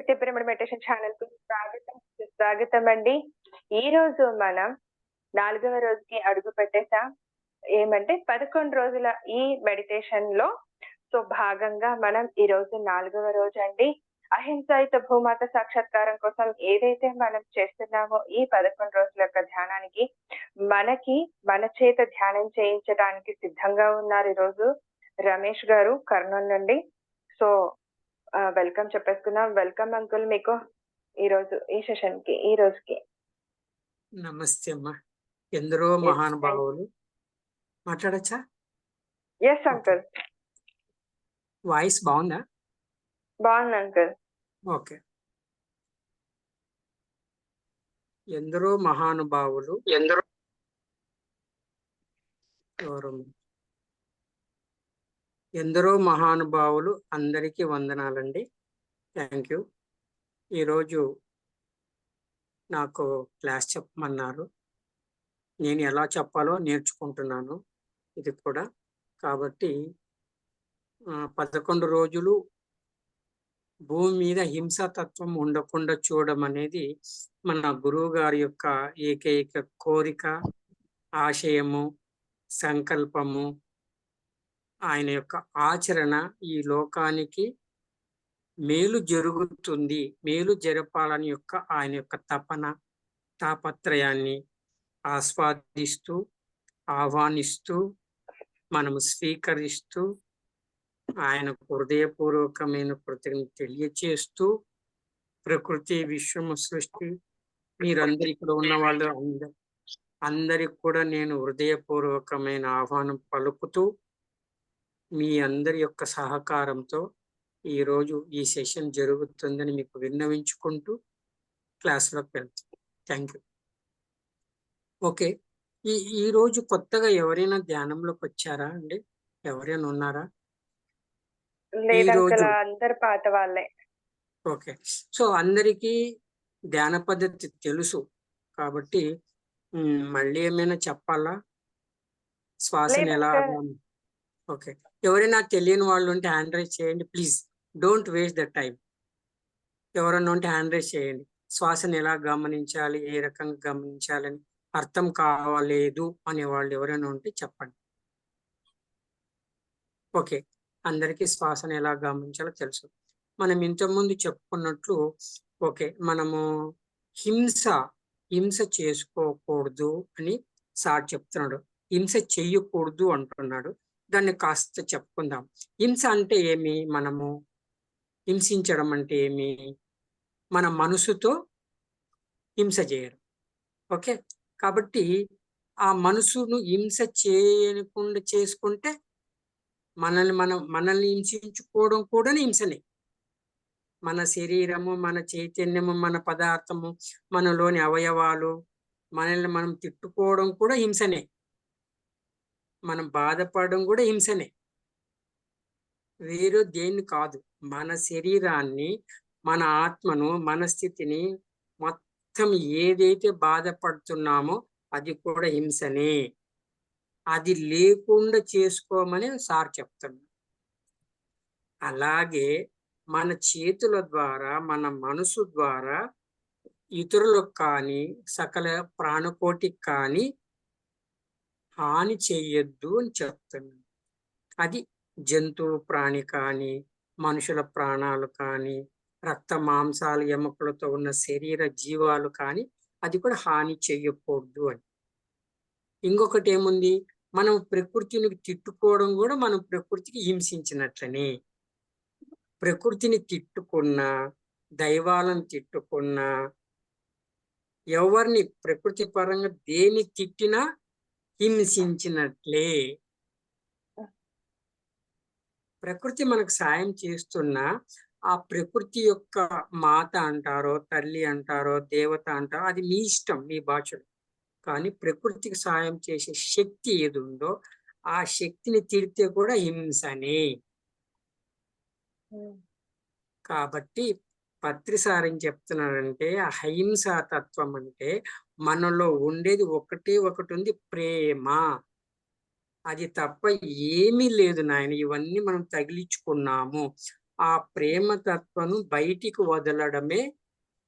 శక్తి pyramid meditation channel కు స్వాగతం అండి. ఈ రోజు మనం 4వ రోజుకి అడుగు పెట్టేసాం. ఏమంటే 11 రోజుల ఈ మెడిటేషన్ లో భాగంగా మనం ఈ రోజు 4వ రోజు అండి. అహింసాయుత భూమాత సాక్షాత్కారం కోసం ఏదైతే మనం చేస్తున్నామో ఈ 11 రోజుల యొక్క ధ్యానానికి మన చేత ధ్యానం చేయించడానికి సిద్ధంగా ఉన్నారు ఈ రోజు రమేష్ గారు కర్నూలు నుండి. సో వెల్కమ్ చెప్పేసుకుందాం. వెల్కమ్ అంకుల్ మీకు ఈ రోజు ఈ సెషన్ కి ఈ రోజుకి. నమస్తే అమ్మా. ఎందరో మహానుభావులు మాట్లాడచ్చా? Yes uncle. వాయిస్ బాగుందా? బాగుంది అంకుల్. ఓకే. ఎందరో మహానుభావులు ఎందరో మహానుభావులు అందరికీ వందనాలండి. Thank you. ఈరోజు నాకు క్లాస్ చెప్పమన్నారు. నేను ఎలా చెప్పాలో నేర్చుకుంటున్నాను ఇది కూడా. కాబట్టి 11 రోజులు భూమి మీద హింసాతత్వం ఉండకుండా చూడడం అనేది మన గురువు గారి యొక్క ఏకైక కోరిక, ఆశయము, సంకల్పము. ఆయన యొక్క ఆచరణ ఈ లోకానికి మేలు జరుగుతుంది, మేలు జరపాలని యొక్క ఆయన యొక్క తాపత్రయాన్ని ఆస్వాదిస్తూ, ఆహ్వానిస్తూ, మనము స్వీకరిస్తూ, ఆయనకు హృదయపూర్వకమైన కృతజ్ఞతలు తెలియచేస్తూ, ప్రకృతి, విశ్వము, సృష్టి, మీరందరూ ఇక్కడ ఉన్న వాళ్ళు అందరికి కూడా నేను హృదయపూర్వకమైన ఆహ్వానం పలుకుతూ, మీ అందరి యొక్క సహకారంతో ఈరోజు ఈ సెషన్ జరుగుతుందని మీకు విన్నవించుకుంటూ క్లాస్లోకి వెళ్తాం. Thank you. ఓకే. ఈరోజు కొత్తగా ఎవరైనా ధ్యానంలోకి వచ్చారా అండి? ఎవరైనా ఉన్నారా? అందరు పాత వాళ్ళే. ఓకే. సో అందరికీ ధ్యాన పద్ధతి తెలుసు కాబట్టి మళ్ళీ ఏమైనా చెప్పాలా? శ్వాసను ఎలా? ఓకే. ఎవరైనా తెలియని వాళ్ళు ఉంటే హ్యాండ్ రైజ్ చేయండి please. Don't waste the time. ఎవరైనా ఉంటే హ్యాండ్ రైజ్ చేయండి. శ్వాసను ఎలా గమనించాలి, ఏ రకంగా గమనించాలని అర్థం కావలేదు అనే వాళ్ళు ఎవరైనా ఉంటే చెప్పండి. ఓకే. అందరికీ శ్వాసను ఎలా గమనించాలో తెలుసు. మనం ఇంతకుముందు చెప్పుకున్నట్లు ఓకే, మనము హింస చేసుకోకూడదు అని సార్ చెప్తున్నాడు. హింస చెయ్యకూడదు అంటున్నాడు. దాన్ని కాస్త చెప్పుకుందాం. హింస అంటే ఏమి? మనము హింసించడం అంటే ఏమి? మన మనసుతో హింస చేయడం. ఓకే. కాబట్టి ఆ మనసును హింస చేయకుండా చేసుకుంటే మనల్ని హింసించుకోవడం కూడా హింసనే. మన శరీరము, మన చైతన్యము, మన పదార్థము, మనలోని అవయవాలు, మనల్ని మనం తిట్టుకోవడం కూడా హింసనే. మనం బాధపడడం కూడా హింసనే. వేరే దేన్ని కాదు. మన శరీరాన్ని, మన ఆత్మను, మన స్థితిని మొత్తం ఏదైతే బాధపడుతున్నామో అది కూడా హింసనే. అది లేకుండా చేసుకోమని సార్ చెప్తున్నాడు. అలాగే మన చేతుల ద్వారా, మన మనసు ద్వారా ఇతరులకు కానీ సకల ప్రాణకోటికి కానీ హాని చెయ్యొద్దు అని చెప్తున్నాడు. అది జంతువు ప్రాణి కానీ, మనుషుల ప్రాణాలు కానీ, రక్త మాంసాలు ఎముకలతో ఉన్న శరీర జీవాలు కానీ అది కూడా హాని చెయ్యకూడదు అని. ఇంకొకటి ఏముంది? మనం ప్రకృతిని తిట్టుకోవడం కూడా మనం ప్రకృతికి హింసించినట్లనే. ప్రకృతిని తిట్టుకున్నా, దైవాలను తిట్టుకున్నా, ఎవరిని ప్రకృతి పరంగా దేని తిట్టినా హింసించినట్లే. ప్రకృతి మనకు సాయం చేస్తున్నా ఆ ప్రకృతి యొక్క మాత అంటారో, తల్లి అంటారో, దేవత అంటారో అది మీ ఇష్టం, మీ భాషలో. కానీ ప్రకృతికి సాయం చేసే శక్తి ఏది ఉందో ఆ శక్తిని తిడితే కూడా హింసనే. కాబట్టి పత్రిసారి ఏం చెప్తున్నారంటే అహింసా తత్వం అంటే మనలో ఉండేది ఒకటి ఉంది, ప్రేమ. అది తప్ప ఏమీ లేదు నాయన. ఇవన్నీ మనం తగిలించుకున్నాము. ఆ ప్రేమ తత్వం బయటికి వదలడమే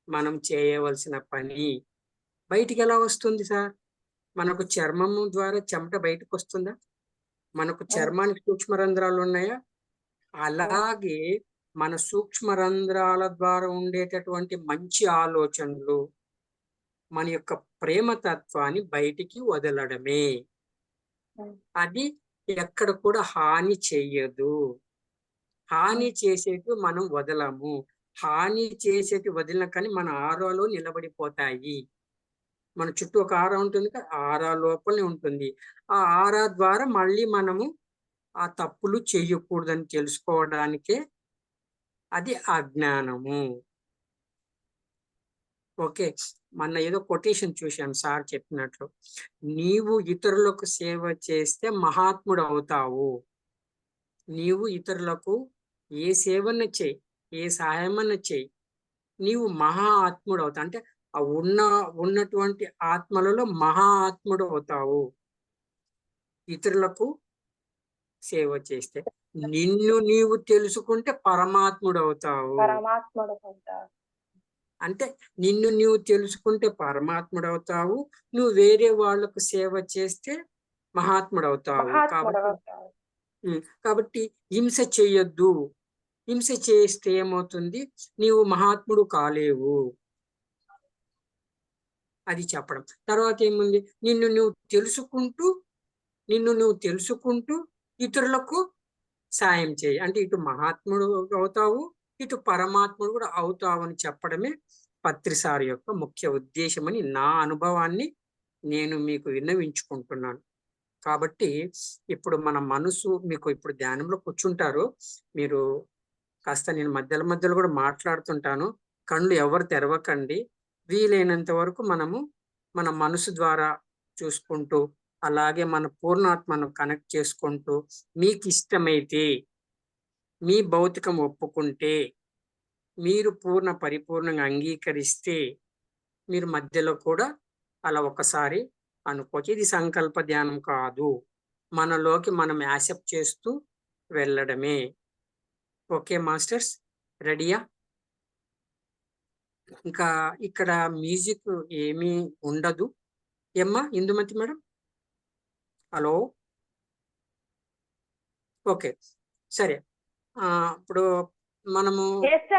మనం చేయవలసిన పని. బయటికి ఎలా వస్తుంది సార్? మనకు చర్మము ద్వారా చెమట బయటకు వస్తుందా? మనకు చర్మానికి సూక్ష్మ రంధ్రాలు ఉన్నాయా? అలాగే మన సూక్ష్మ రంధ్రాల ద్వారా ఉండేటటువంటి మంచి ఆలోచనలు, మన యొక్క ప్రేమ తత్వాన్ని బయటికి వదలడమే. అది ఎక్కడ కూడా హాని చెయ్యదు. హాని చేసేటి మనం వదలము. హాని చేసేటి వదిలిన కానీ మన ఆరాలో నిలబడిపోతాయి. మన చుట్టూ ఒక ఆరా ఉంటుంది కదా, ఆరా లోపలనే ఉంటుంది. ఆ ఆరా ద్వారా మళ్ళీ మనము ఆ తప్పులు చేయకూడదని తెలుసుకోవడానికే అది అజ్ఞానము. ఓకే. మొన్న ఏదో కొటేషన్ చూశాను సార్ చెప్పినట్లు. నీవు ఇతరులకు సేవ చేస్తే మహాత్ముడు అవుతావు. నీవు ఇతరులకు ఏ సేవన చేయి, ఏ సహాయమన్న చేయి, నీవు మహా ఆత్ముడు అవుతావు. అంటే ఆ ఉన్నటువంటి ఆత్మలలో మహా ఆత్ముడు అవుతావు ఇతరులకు సేవ చేస్తే. నిన్ను నీవు తెలుసుకుంటే పరమాత్ముడు అవుతావు. పరమాత్ముడు అవుతావు. అంటే నిన్ను నీవు తెలుసుకుంటే పరమాత్ముడు అవుతావు. నువ్వు వేరే వాళ్ళకు సేవ చేస్తే మహాత్ముడు అవుతావు. కాబట్టి హింస చేయొద్దు. హింస చేస్తే ఏమవుతుంది? నీవు మహాత్ముడు కాలేవు. అది చెప్పడం. తర్వాత ఏముంది? నిన్ను నువ్వు తెలుసుకుంటూ ఇతరులకు సాయం చేయి. అంటే ఇటు మహాత్ముడు అవుతావు, ఇటు పరమాత్ముడు కూడా అవుతావు అని చెప్పడమే పత్రిసారి యొక్క ముఖ్య ఉద్దేశమని నా అనుభవాన్ని నేను మీకు విన్నవించుకుంటున్నాను. కాబట్టి ఇప్పుడు మన మనసు మీకు ఇప్పుడు ధ్యానంలో కూర్చుంటారు. మీరు కాస్త నేను మధ్యలో కూడా మాట్లాడుతుంటాను. కళ్ళు ఎవరు తెరవకండి. వీలైనంత వరకు మనము మన మనసు ద్వారా చూసుకుంటూ, అలాగే మన పూర్ణాత్మను కనెక్ట్ చేసుకుంటూ, మీకు ఇష్టమైతే, మీ భౌతికం ఒప్పుకుంటే, మీరు పరిపూర్ణంగా అంగీకరిస్తే, మీరు మధ్యలో కూడా అలా ఒకసారి అనుకోవచ్చు. ఇది సంకల్ప ధ్యానం కాదు. మనలోకి మనం యాక్సెప్ట్ చేస్తూ వెళ్ళడమే. ఓకే మాస్టర్స్, రెడీయా? ఇంకా ఇక్కడ మ్యూజిక్ ఏమీ ఉండదు. ఏమ్మా ఇందుమతి మేడం? హలో, ఓకే, సరే. ఇప్పుడు మనము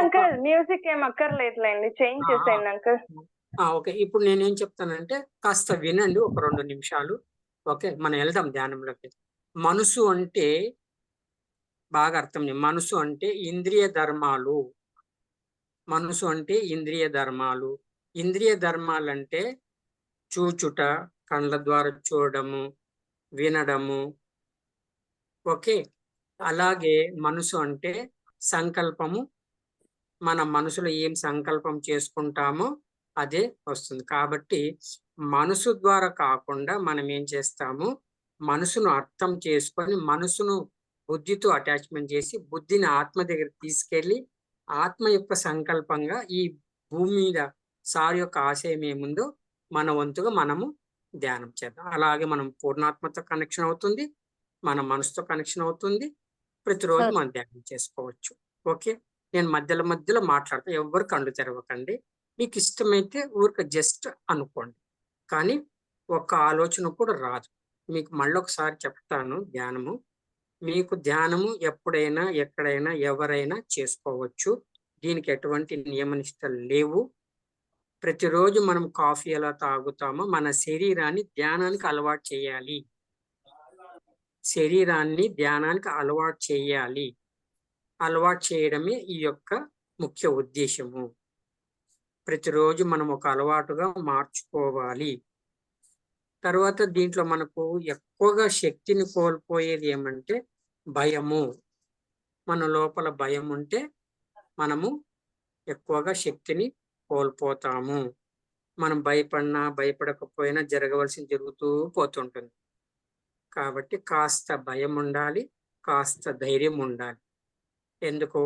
అంకుల్ మ్యూజిక్ ఏం అక్కర్లేదులేండి, చేంజ్ చేసేయండి అంకుల్. ఓకే, ఇప్పుడు నేనేం చెప్తానంటే కాస్త వినండి ఒక 2 నిమిషాలు. ఓకే, మనం వెళ్దాం ధ్యానంలోకి. మనసు అంటే బాగా అర్థం. మనసు అంటే ఇంద్రియ ధర్మాలు. మనసు అంటే ఇంద్రియ ధర్మాలు. ఇంద్రియ ధర్మాలంటే చూచుట, కళ్ళ ద్వారా చూడడము, వినడము. ఓకే. అలాగే మనసు అంటే సంకల్పము. మన మనసులో ఏం సంకల్పం చేసుకుంటామో అదే వస్తుంది. కాబట్టి మనసు ద్వారా కాకుండా మనం ఏం చేస్తాము? మనసును అర్థం చేసుకొని, మనసును బుద్ధితో అటాచ్మెంట్ చేసి, బుద్ధిని ఆత్మ దగ్గర తీసుకెళ్ళి, ఆత్మ యొక్క సంకల్పంగా ఈ భూమి మీద సార్ యొక్క ఆశయం ఏముందో మన వంతుగా మనము ధ్యానం చేద్దాం. అలాగే మనం పూర్ణాత్మతో కనెక్షన్ అవుతుంది, మన మనసుతో కనెక్షన్ అవుతుంది. ప్రతిరోజు మనం ధ్యానం చేసుకోవచ్చు. ఓకే, నేను మధ్యలో మాట్లాడతా. ఎవ్వరు కళ్ళు తెరవకండి. మీకు ఇష్టమైతే ఊరిక జస్ట్ అనుకోండి, కానీ ఒక్క ఆలోచన కూడా రాదు. మీకు మళ్ళొకసారి చెప్తాను ధ్యానము. మీకు ధ్యానము ఎప్పుడైనా, ఎక్కడైనా, ఎవరైనా చేసుకోవచ్చు. దీనికి ఎటువంటి నియమ నిష్టలు లేవు. ప్రతిరోజు మనం కాఫీ ఎలా తాగుతామో మన శరీరాన్ని ధ్యానానికి అలవాటు చేయాలి. శరీరాన్ని ధ్యానానికి అలవాటు చేయాలి. అలవాటు చేయడమే ఈ యొక్క ముఖ్య ఉద్దేశము. ప్రతిరోజు మనం ఒక అలవాటుగా మార్చుకోవాలి. తర్వాత దీంట్లో మనకు ఎక్కువగా శక్తిని కోల్పోయేది ఏమంటే భయము. మన లోపల భయం ఉంటే మనము ఎక్కువగా శక్తిని కోల్పోతాము. మనం భయపడినా భయపడకపోయినా జరగవలసింది జరుగుతూ పోతుంటుంది. కాబట్టి కాస్త భయం ఉండాలి, కాస్త ధైర్యం ఉండాలి. ఎందుకు?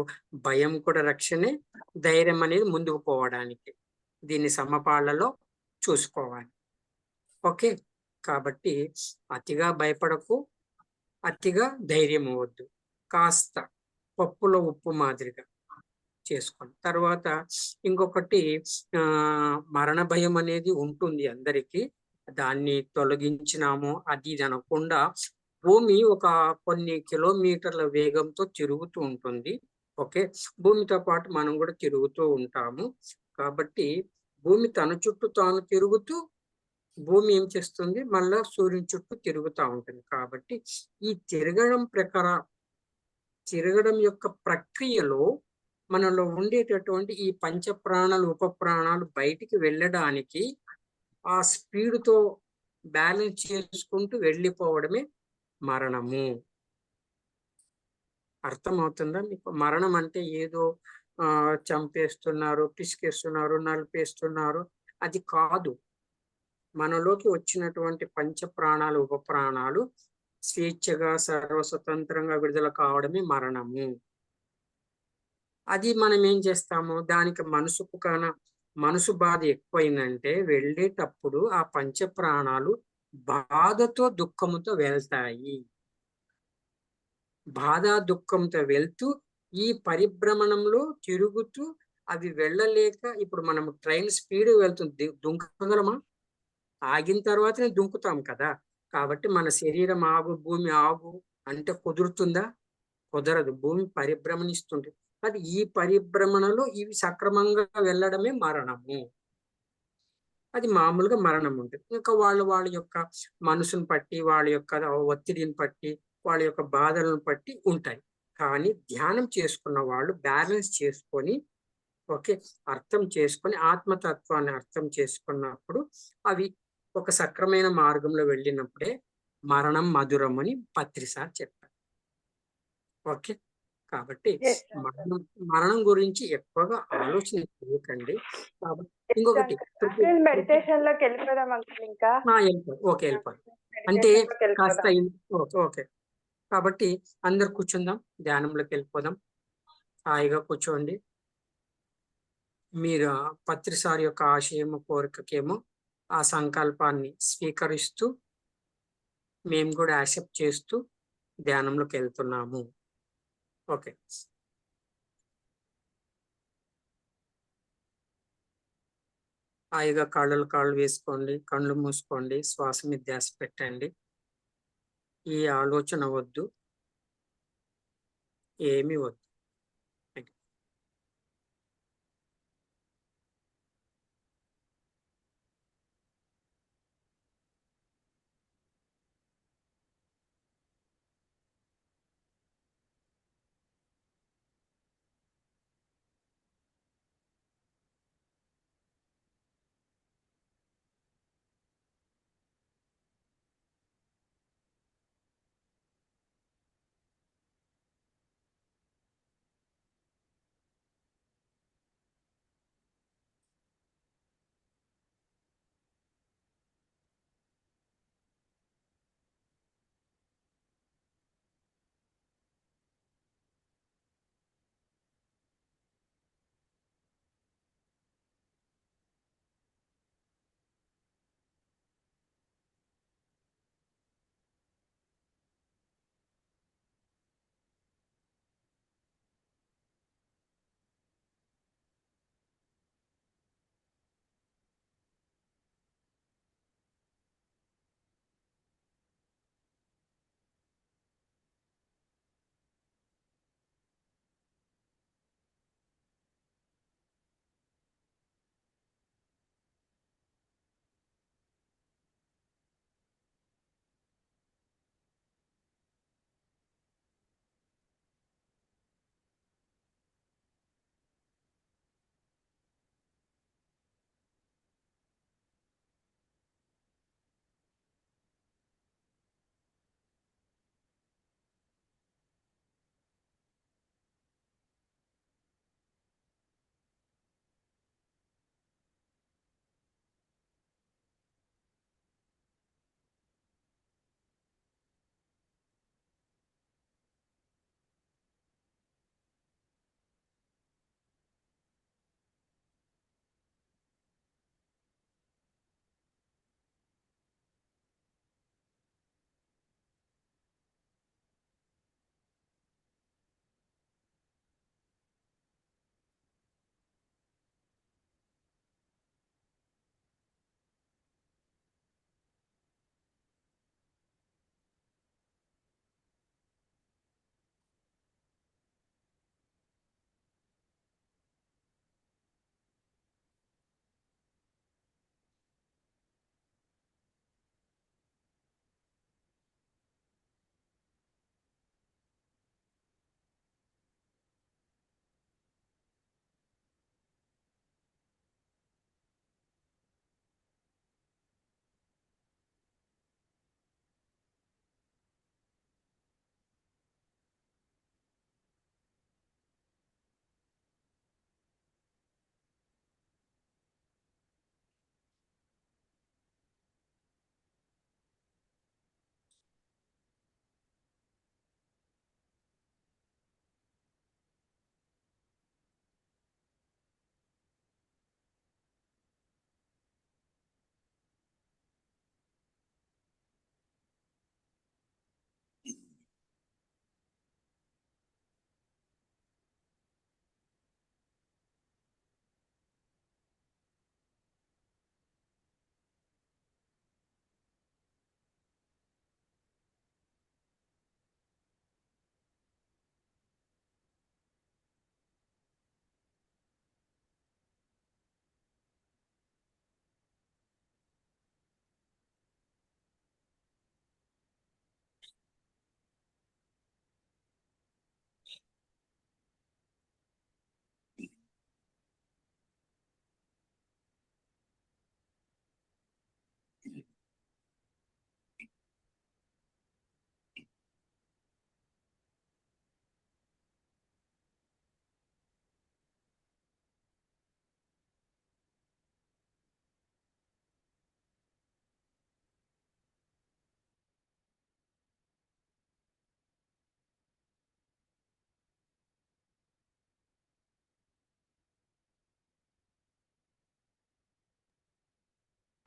భయం కూడా రక్షణే, ధైర్యం అనేది ముందుకు పోవడానికి. దీన్ని సమపాళ్లలో చూసుకోవాలి. ఓకే, కాబట్టి అతిగా భయపడకు, అతిగా ధైర్యం అవ్వద్దు. కాస్త పప్పులో ఉప్పు మాదిరిగా చేసుకోండి. తర్వాత ఇంకొకటి మరణ భయం అనేది ఉంటుంది అందరికీ. దాన్ని తొలగించినాము అది ఇది అనకుండా భూమి ఒక కొన్ని కిలోమీటర్ల వేగంతో తిరుగుతూ ఉంటుంది. ఓకే. భూమితో పాటు మనం కూడా తిరుగుతూ ఉంటాము. కాబట్టి భూమి తన చుట్టూ తాను తిరుగుతూ భూమి ఏం చేస్తుంది మళ్ళా సూర్యుని చుట్టూ తిరుగుతూ ఉంటుంది. కాబట్టి ఈ తిరగడం యొక్క ప్రక్రియలో మనలో ఉండేటటువంటి ఈ పంచప్రాణాలు ఉపప్రాణాలు బయటికి వెళ్ళడానికి ఆ స్పీడ్తో బ్యాలెన్స్ చేసుకుంటూ వెళ్ళిపోవడమే మరణము. అర్థమవుతుందా మీకు? మరణం అంటే ఏదో చంపేస్తున్నారు, పిసికేస్తున్నారు, నలిపేస్తున్నారు అది కాదు. మనలోకి వచ్చినటువంటి పంచప్రాణాలు ఉపప్రాణాలు స్వేచ్ఛగా సర్వస్వతంత్రంగా విడుదల కావడమే మరణము. అది మనం ఏం చేస్తాము దానికి మనసు బాధ ఎక్కువైందంటే వెళ్ళేటప్పుడు ఆ పంచప్రాణాలు బాధతో దుఃఖముతో వెళ్తాయి. బాధ దుఃఖంతో వెళ్తూ ఈ పరిభ్రమణంలో తిరుగుతూ అవి వెళ్ళలేక ఇప్పుడు మనం ట్రైన్ స్పీడ్ వెళ్తుంది దుంకగలమా? ఆగిన తర్వాతనే దుంకుతాం కదా. కాబట్టి మన శరీరం ఆగు భూమి ఆగు అంటే కుదురుతుందా? కుదరదు. భూమి పరిభ్రమణిస్తుంది. అది ఈ పరిభ్రమణలో ఇవి సక్రమంగా వెళ్ళడమే మరణము. అది మామూలుగా మరణం ఉంటుంది. ఇంకా వాళ్ళ యొక్క మనసును పట్టి వాళ్ళ యొక్క ఒత్తిడిని పట్టి వాళ్ళ యొక్క బాధలను పట్టి ఉంటాయి. కానీ ధ్యానం చేసుకున్న వాళ్ళు బ్యాలెన్స్ చేసుకొని ఓకే అర్థం చేసుకొని ఆత్మతత్వాన్ని అర్థం చేసుకున్నప్పుడు అవి ఒక సక్రమైన మార్గంలో వెళ్ళినప్పుడే మరణం మధురం అని పత్రిసార్ చెప్పారు. ఓకే. కాబట్టి మరణం మరణం గురించి ఎక్కువగా ఆలోచన చేయకండి. కాబట్టి ఇంకొకటి అంకుల్ మెడిటేషన్ లోకి వెళ్ళిపోదాం అంకుల్. ఇంకా ఓకే వెళ్ళిపోదాం. అంటే కాస్త వెళ్ళిపోదాం. ఓకే. కాబట్టి అందరు కూర్చుందాం, ధ్యానంలోకి వెళ్ళిపోదాం. హాయిగా కూర్చోండి. మీరు పత్రిసారి యొక్క ఆశయము కోరికకేమో ఆ సంకల్పాన్ని స్వీకరిస్తూ మేము కూడా యాక్సెప్ట్ చేస్తూ ధ్యానంలోకి వెళ్తున్నాము. ఓకే. హాయిగా కాళ్ళు వేసుకోండి, కళ్ళు మూసుకోండి, శ్వాస మీద ధ్యాస పెట్టండి. ఈ ఆలోచన వద్దు, ఏమీ వద్దు.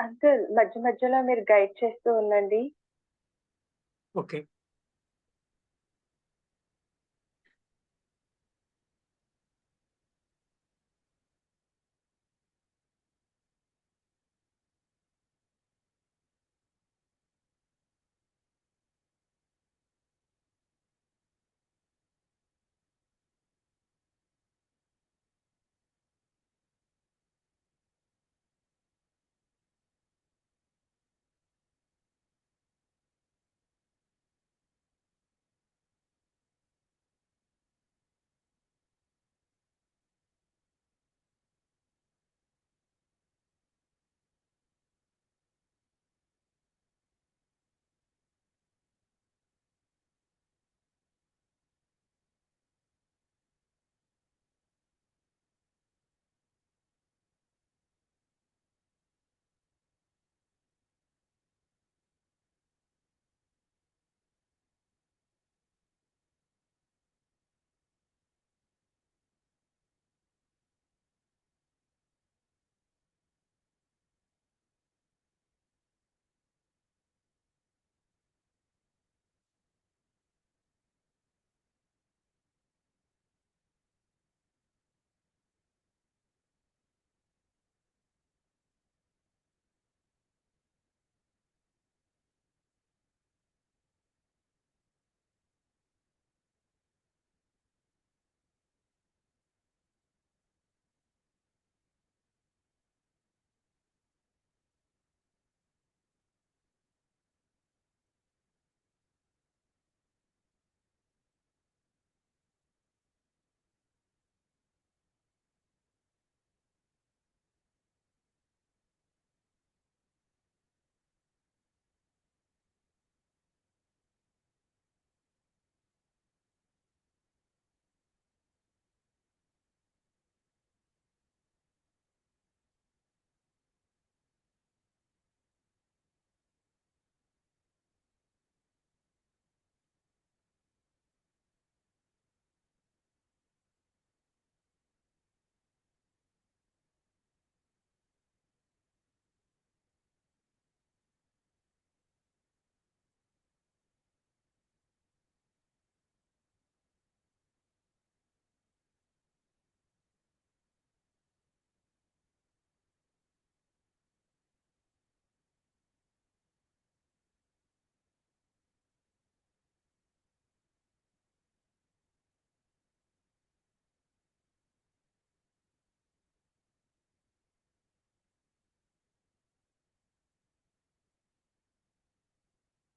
అంకుల్ మధ్య మధ్యలో మీరు గైడ్ చేస్తూ ఉండండి. ఓకే.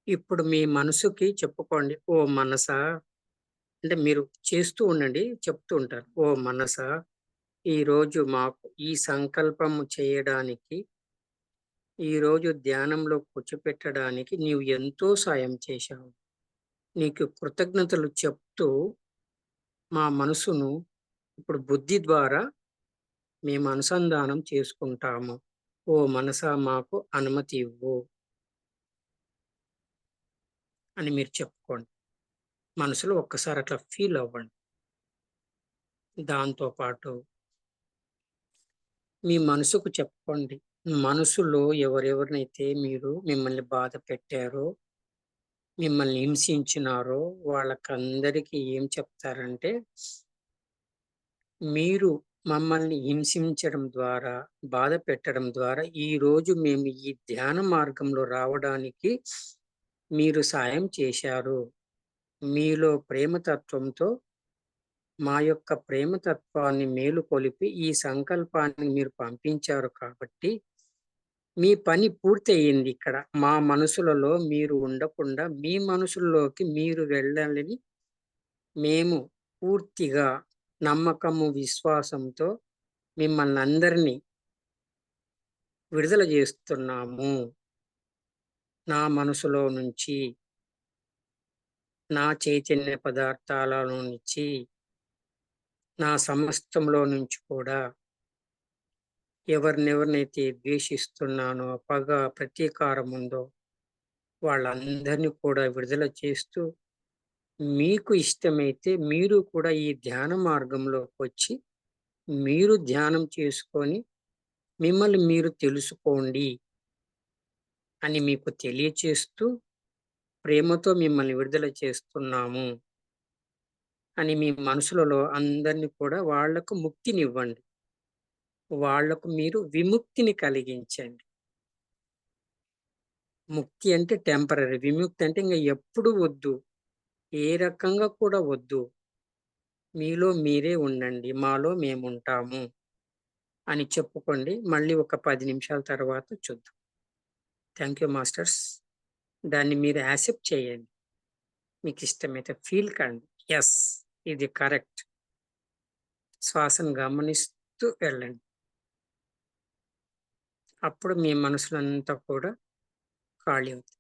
ఇప్పుడు మీ మనసుకి చెప్పుకోండి. ఓ మనసా, అంటే మీరు చేస్తూ ఉండండి. చెప్తూ ఉంటారు. ఓ మనసా, ఈరోజు మాకు ఈ సంకల్పము చేయడానికి, ఈరోజు ధ్యానంలో కూర్చోపెట్టడానికి నీవు ఎంతో సాయం చేశావు. నీకు కృతజ్ఞతలు చెప్తూ మా మనసును ఇప్పుడు బుద్ధి ద్వారా మేము అనుసంధానం చేసుకుంటాము. ఓ మనసా, మాకు అనుమతి ఇవ్వు అని మీరు చెప్పుకోండి. మనసులో ఒక్కసారి అట్లా ఫీల్ అవ్వండి. దాంతో పాటు మీ మనసుకు చెప్పుకోండి. మనసులో ఎవరెవరినైతే మీరు మిమ్మల్ని బాధ పెట్టారో, మిమ్మల్ని హింసించినారో వాళ్ళకందరికీ ఏం చెప్తారంటే, మీరు మమ్మల్ని హింసించడం ద్వారా, బాధ పెట్టడం ద్వారా ఈరోజు మేము ఈ ధ్యాన మార్గంలో రావడానికి మీరు సాయం చేశారు. మీలో ప్రేమతత్వంతో మా యొక్క ప్రేమతత్వాన్ని మేలుకొలిపి ఈ సంకల్పాన్ని మీరు పంపించారు కాబట్టి మీ పని పూర్తయింది ఇక్కడ. మా మనసులలో మీరు ఉండకుండా మీ మనసుల్లోకి మీరు వెళ్ళాలని మేము పూర్తిగా నమ్మకము, విశ్వాసంతో మిమ్మల్ని అందరినీ విడుదల చేస్తున్నాము. నా మనసులో నుంచి, నా చైతన్య పదార్థాలలో నుంచి, నా సమస్తంలో నుంచి కూడా ఎవరినెవరినైతే ద్వేషిస్తున్నానో, పగ, ప్రతీకారం ఉందో వాళ్ళందరినీ కూడా విడుదల చేస్తూ, మీకు ఇష్టమైతే మీరు కూడా ఈ ధ్యాన మార్గంలోకొచ్చి, మీరు ధ్యానం చేసుకొని మిమ్మల్ని మీరు తెలుసుకోండి. అని మీకు తెలియచేస్తూ ప్రేమతో మిమ్మల్ని విడుదల చేస్తున్నాము అని మీ మనసులలో అందరిని కూడా వాళ్లకు ముక్తినివ్వండి. వాళ్లకు మీరు విముక్తిని కలిగించండి. ముక్తి అంటే టెంపరరీ. విముక్తి అంటే ఇంక ఎప్పుడు వద్దు. ఏ రకంగా కూడా వద్దు. మీలో మీరే ఉండండి. మాలో మేముంటాము అని చెప్పుకోండి. మళ్ళీ ఒక 10 నిమిషాల తర్వాత చూద్దాం. Thank you masters. దాన్ని మీరు యాక్సెప్ట్ చేయండి. మీకు ఇష్టమైతే ఫీల్ కండి. యెస్, ఇది కరెక్ట్. శ్వాసను గమనిస్తూ వెళ్ళండి. అప్పుడు మీ మనసులంతా కూడా ఖాళీ అవుతుంది.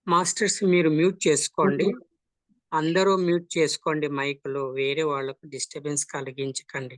మాస్టర్స్ మీరు మ్యూట్ చేసుకోండి. అందరూ మ్యూట్ చేసుకోండి మైక్‌లు. వేరే వాళ్ళకు డిస్టర్బెన్స్ కలిగించకండి.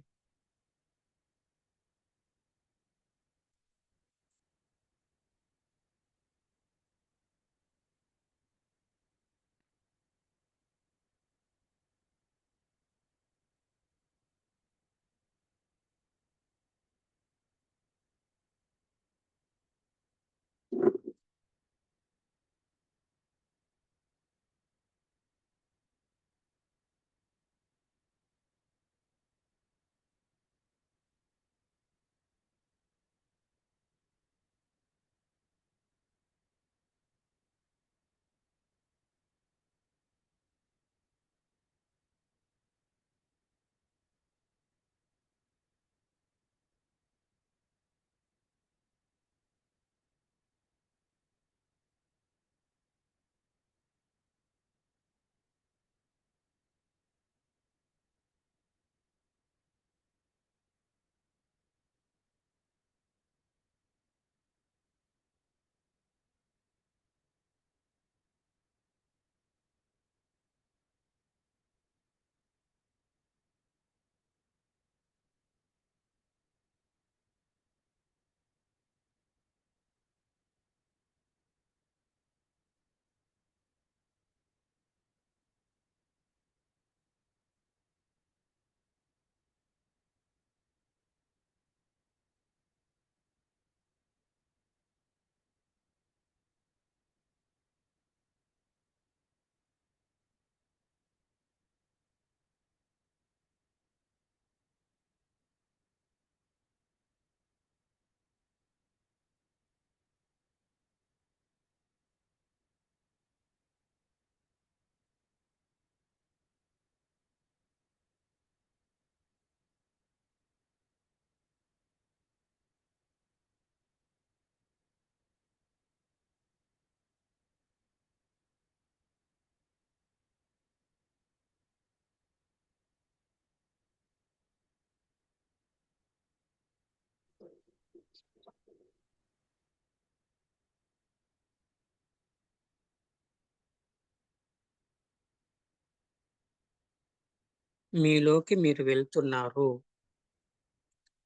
మీలోకి మీరు వెళ్తున్నారు.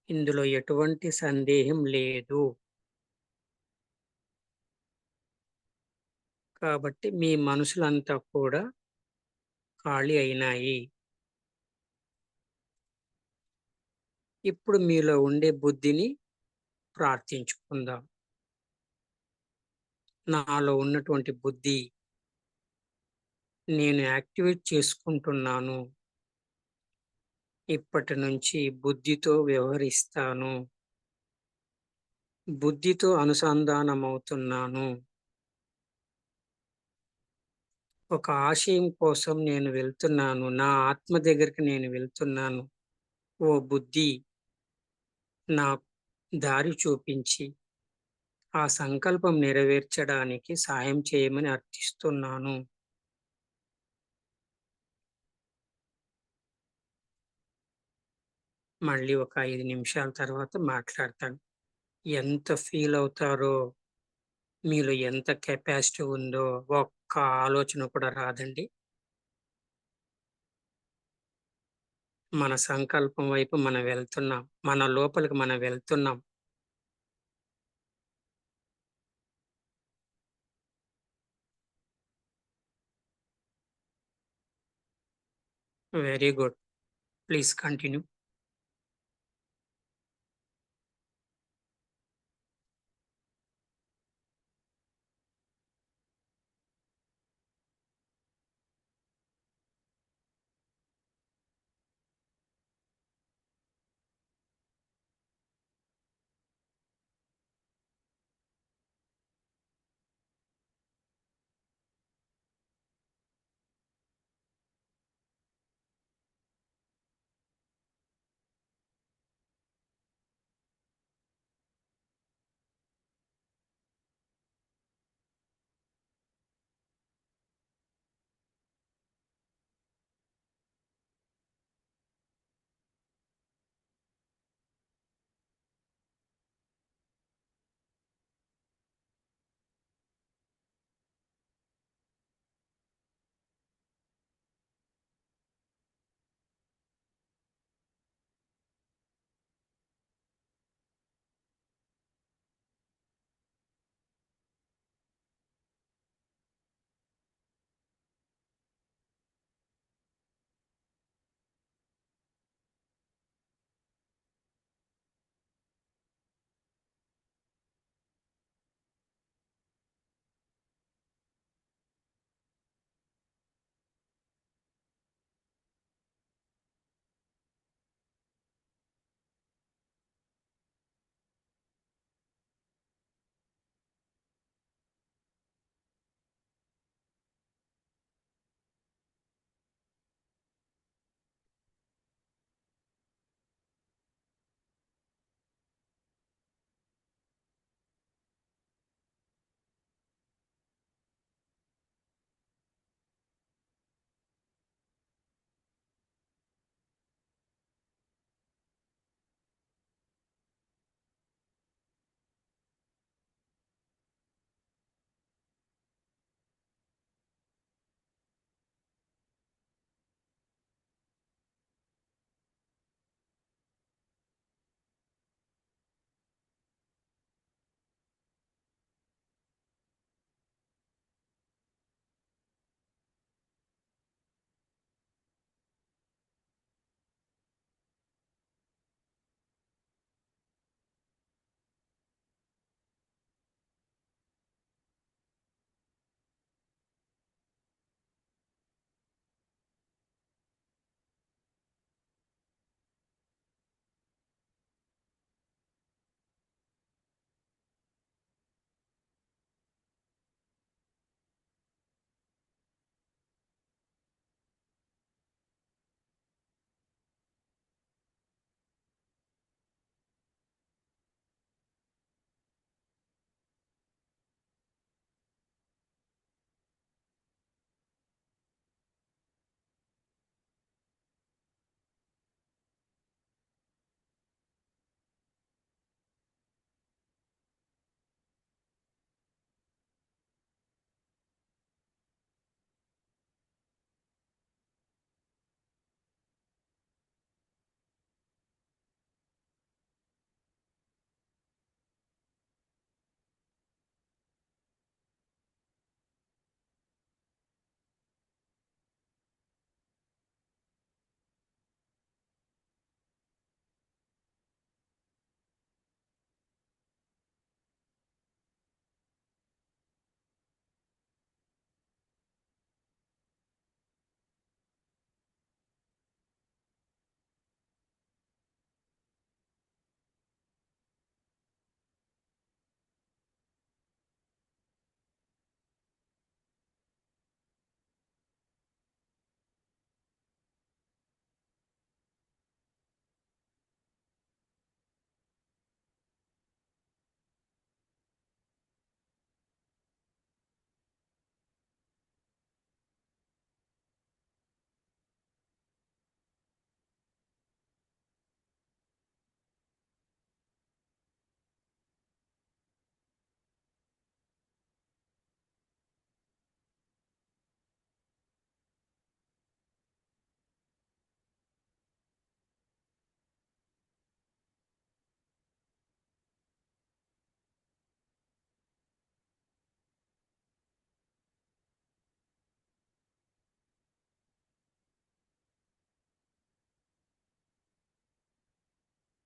ఇందులో ఎటువంటి సందేహం లేదు. కాబట్టి మీ మనసులంతా కూడా ఖాళీ అయినాయి. ఇప్పుడు మీలో ఉండే బుద్ధిని ప్రార్థించుకుందాం. నాలో ఉన్నటువంటి బుద్ధి నేను యాక్టివేట్ చేసుకుంటున్నాను. ఇప్పటి నుంచి బుద్ధితో వ్యవహరిస్తాను. బుద్ధితో అనుసంధానమవుతున్నాను. ఒక ఆశయం కోసం నేను వెళ్తున్నాను. నా ఆత్మ దగ్గరికి నేను వెళ్తున్నాను. ఓ బుద్ధి, నాకు దారి చూపించి ఆ సంకల్పం నెరవేర్చడానికి సాయం చేయమని అర్థిస్తున్నాను. మళ్ళీ ఒక 5 నిమిషాల తర్వాత మాట్లాడతాను. ఎంత ఫీల్ అవుతారో, మీలో ఎంత కెపాసిటీ ఉందో ఒక్క ఆలోచన కూడా రాదండి. మన సంకల్పం వైపు మనం వెళ్తున్నాం. మన లోపలికి మనం వెళ్తున్నాం. Very good. Please continue.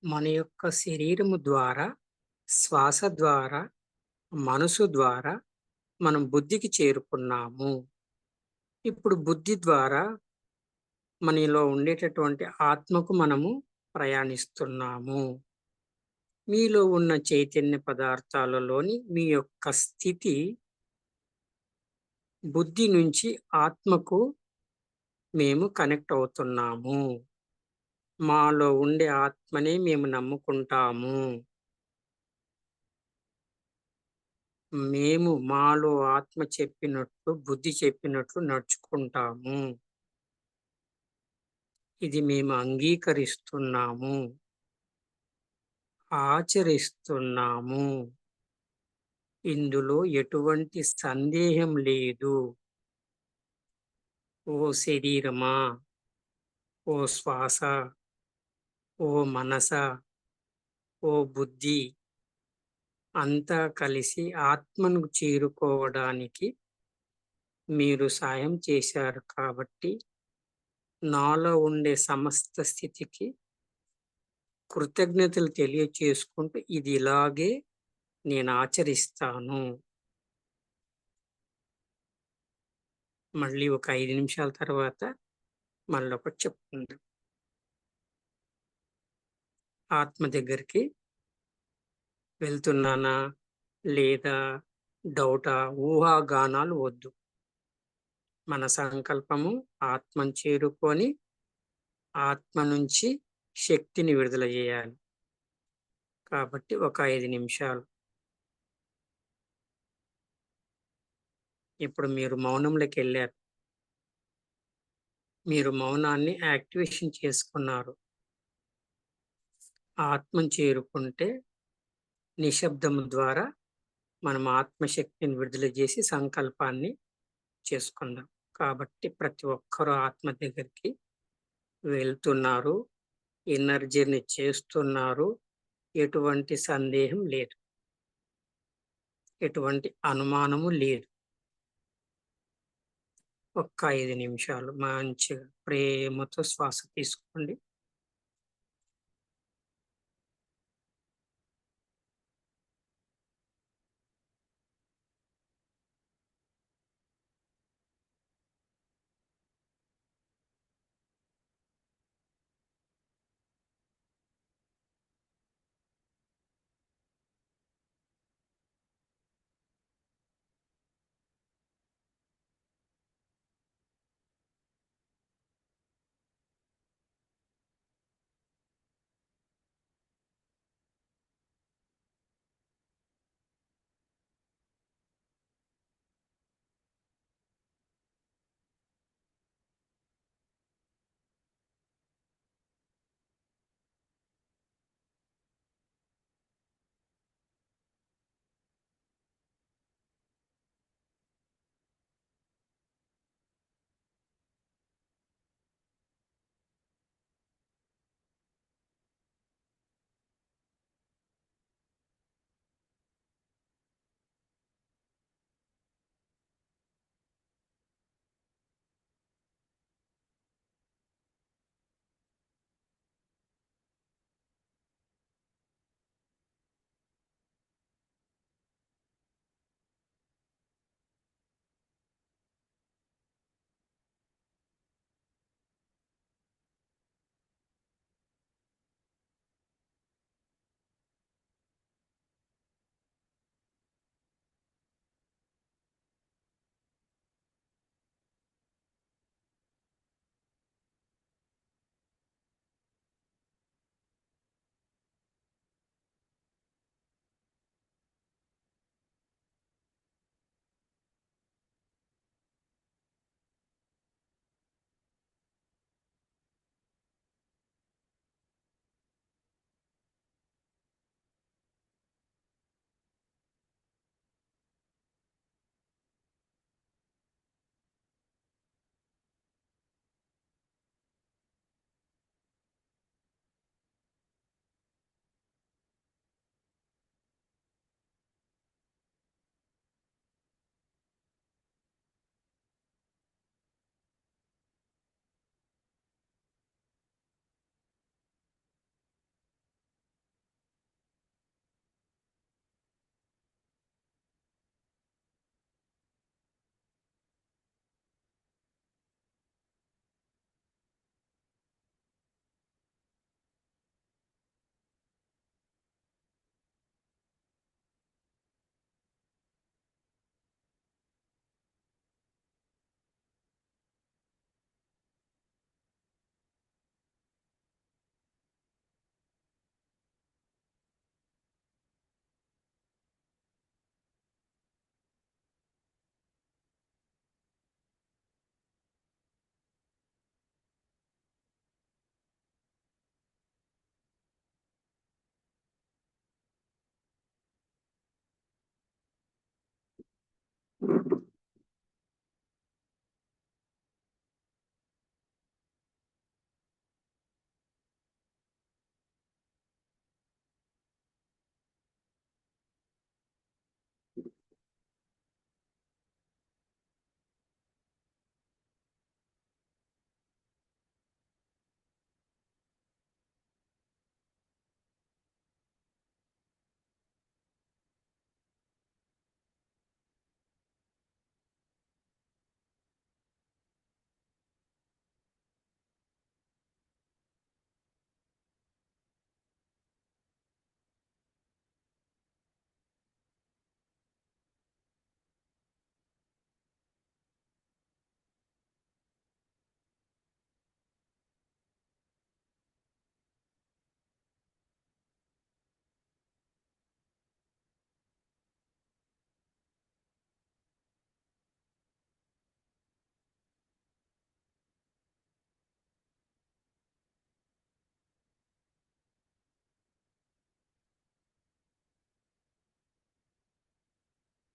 మన యొక్క శరీరము ద్వారా, శ్వాస ద్వారా, మనసు ద్వారా మనం బుద్ధికి చేరుకున్నాము. ఇప్పుడు బుద్ధి ద్వారా మనలో ఉండేటటువంటి ఆత్మకు మనము ప్రయాణిస్తున్నాము. మీలో ఉన్న చైతన్య పదార్థాలలోని మీ యొక్క స్థితి బుద్ధి నుంచి ఆత్మకు మేము కనెక్ట్ అవుతున్నాము. మాలో ఉండే ఆత్మనే మేము నమ్ముకుంటాము. మేము మాలో ఆత్మ చెప్పినట్లు, బుద్ధి చెప్పినట్లు నడుచుకుంటాము. ఇది మేము అంగీకరిస్తున్నాము, ఆచరిస్తున్నాము. ఇందులో ఎటువంటి సందేహం లేదు. ఓ శరీరమా, ఓ శ్వాస, ఓ మనస, ఓ బుద్ధి అంతా కలిసి ఆత్మను చేరుకోవడానికి మీరు సాయం చేశారు కాబట్టి నాలో ఉండే సమస్త స్థితికి కృతజ్ఞతలు తెలియచేసుకుంటూ ఇది ఇలాగే నేను ఆచరిస్తాను. మళ్ళీ ఒక 5 నిమిషాల తర్వాత మళ్ళొకటి చెప్పుకుందాం. ఆత్మ దగ్గరికి వెళ్తున్నానా లేదా డౌటా, ఊహాగానాలు వద్దు. మన సంకల్పము ఆత్మను చేరుకొని ఆత్మ నుంచి శక్తిని విడుదల చేయాలి. కాబట్టి ఒక 5 నిమిషాలు. ఇప్పుడు మీరు మౌనంలోకి వెళ్ళారు. మీరు మౌనాన్ని యాక్టివేషన్ చేసుకున్నారు. ఆత్మను చేరుకుంటే నిశ్శబ్దము ద్వారా మనం ఆత్మశక్తిని విడుదల చేసి సంకల్పాన్ని చేసుకుందాం. కాబట్టి ప్రతి ఒక్కరూ ఆత్మ దగ్గరికి వెళ్తున్నారు, ఎనర్జీని చేస్తున్నారు. ఎటువంటి సందేహం లేదు, ఎటువంటి అనుమానము లేదు. ఒక్క 5 నిమిషాలు మంచిగా ప్రేమతో శ్వాస తీసుకోండి.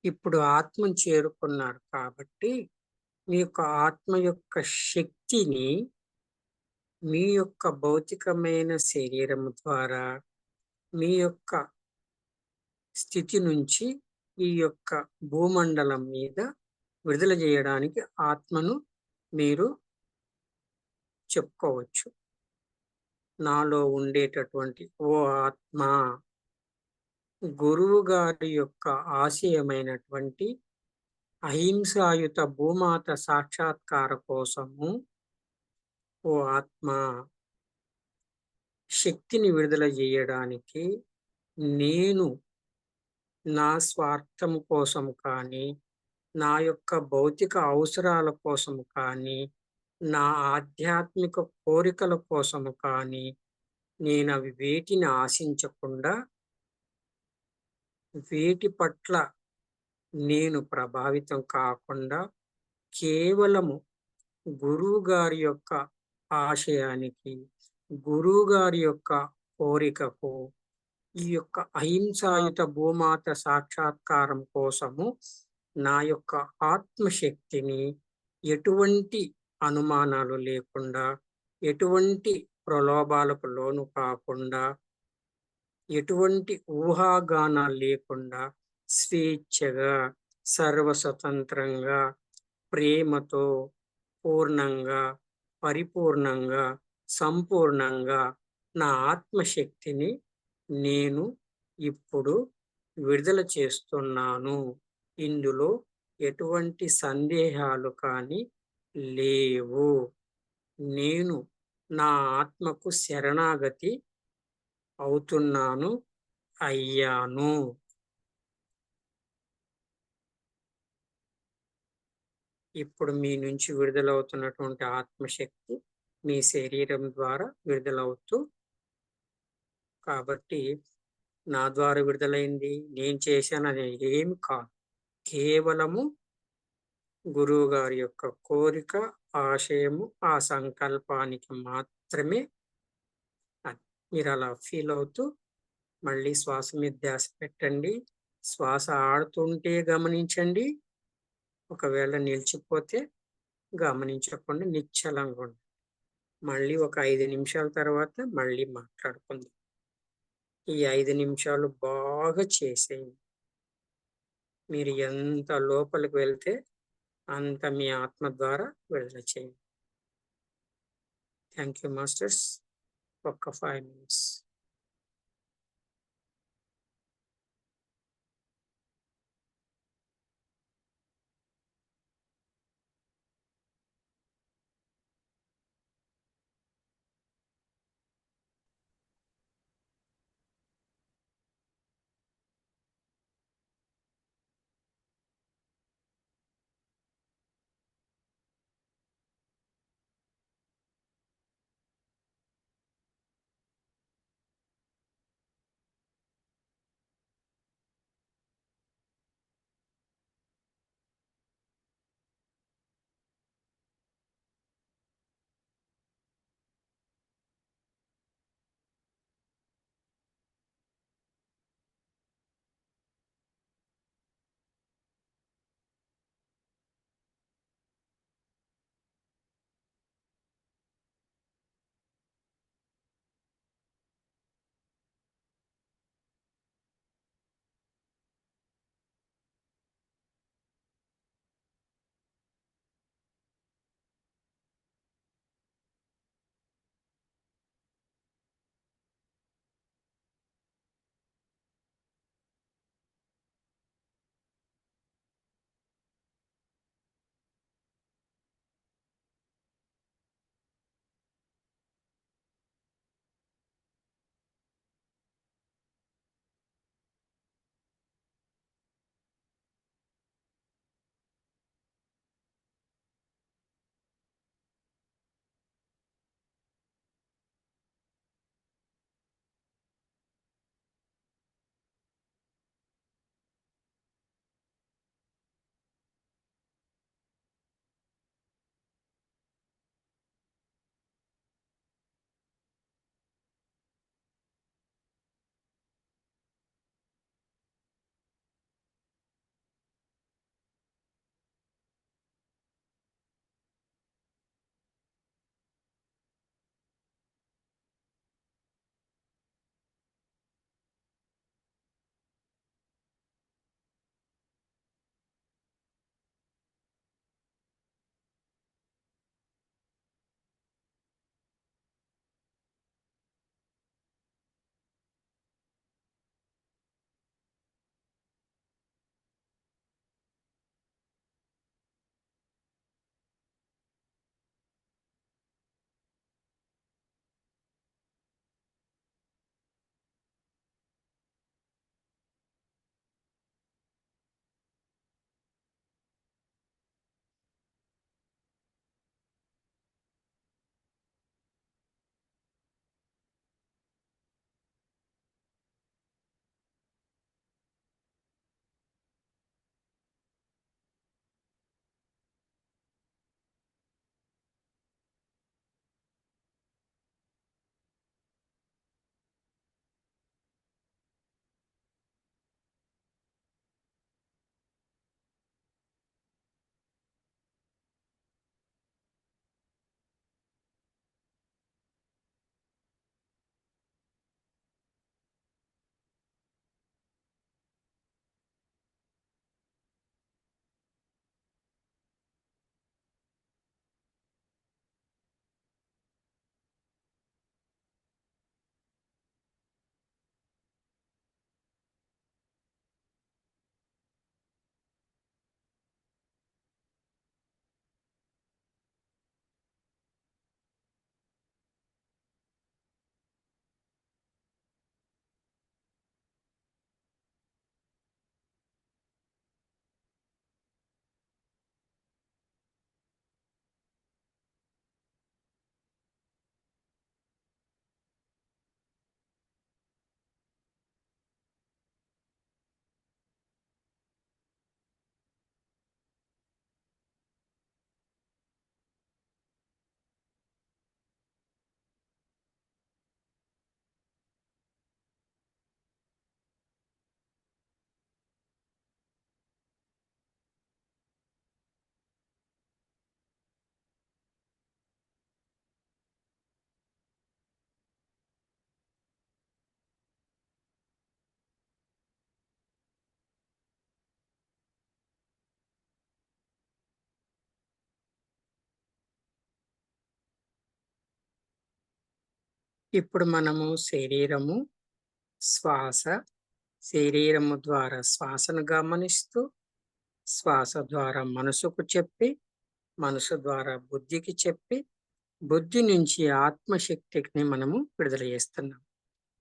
ఇప్పుడు ఆత్మను చేరుకున్నారు కాబట్టి మీ యొక్క ఆత్మ యొక్క శక్తిని మీ యొక్క భౌతికమైన శరీరం ద్వారా మీ యొక్క స్థితి నుంచి ఈ యొక్క భూమండలం మీద విడుదల చేయడానికి ఆత్మను మీరు చెప్పుకోవచ్చు. నాలో ఉండేటటువంటి ఓ ఆత్మ, గురువు గారి యొక్క ఆశయమైనటువంటి అహింసాయుత భూమాత సాక్షాత్కార కోసము ఓ ఆత్మ, శక్తిని విడుదల చేయడానికి నేను నా స్వార్థం కోసం కానీ, నా యొక్క భౌతిక అవసరాల కోసం కానీ, నా ఆధ్యాత్మిక కోరికల కోసము కానీ నేను అవి వేటిని ఆశించకుండా, వేటి పట్ల నేను ప్రభావితం కాకుండా కేవలము గురువు గారి యొక్క ఆశయానికి, గురువు గారి యొక్క కోరికకు, ఈ యొక్క అహింసాయుత భూమాత సాక్షాత్కారం కోసము నా యొక్క ఆత్మశక్తిని ఎటువంటి అనుమానాలు లేకుండా, ఎటువంటి ప్రలోభాలకు లోను కాకుండా, ఎటువంటి ఊహాగానాలు లేకుండా స్వేచ్ఛగా, సర్వస్వతంత్రంగా, ప్రేమతో, పూర్ణంగా, పరిపూర్ణంగా, సంపూర్ణంగా నా ఆత్మశక్తిని నేను ఇప్పుడు విడుదల చేస్తున్నాను. ఇందులో ఎటువంటి సందేహాలు కానీ లేవు. నేను నా ఆత్మకు శరణాగతి అవుతున్నాను, అయ్యాను. ఇప్పుడు మీ నుంచి విడుదలవుతున్నటువంటి ఆత్మశక్తి మీ శరీరం ద్వారా విడుదలవుతూ, కాబట్టి నా ద్వారా విడుదలైంది, నేను చేశానని ఏమి కాదు. కేవలము గురువు గారి యొక్క కోరిక, ఆశయము, ఆ సంకల్పానికి మాత్రమే అది. మీరు అలా ఫీల్ అవుతూ మళ్ళీ శ్వాస మీద ధ్యాస పెట్టండి. శ్వాస ఆడుతుంటే గమనించండి, ఒకవేళ నిలిచిపోతే గమనించకుండా నిశ్చలంగా ఉండండి. మళ్ళీ ఒక 5 నిమిషాల తర్వాత మళ్ళీ మాట్లాడుకుందాం. ఈ 5 నిమిషాలు బాగా చేసేయండి. మీరు ఎంత లోపలికి వెళ్తే అంత మీ ఆత్మ ద్వారా విడుదల చేయండి. Thank you masters. ఒక్క 5 మినిట్స్. ఇప్పుడు మనము శరీరము, శ్వాస, శరీరము ద్వారా శ్వాసను గమనిస్తూ, శ్వాస ద్వారా మనసుకు చెప్పి, మనసు ద్వారా బుద్ధికి చెప్పి, బుద్ధి నుంచి ఆత్మశక్తిని మనము విడుదల చేస్తున్నాం.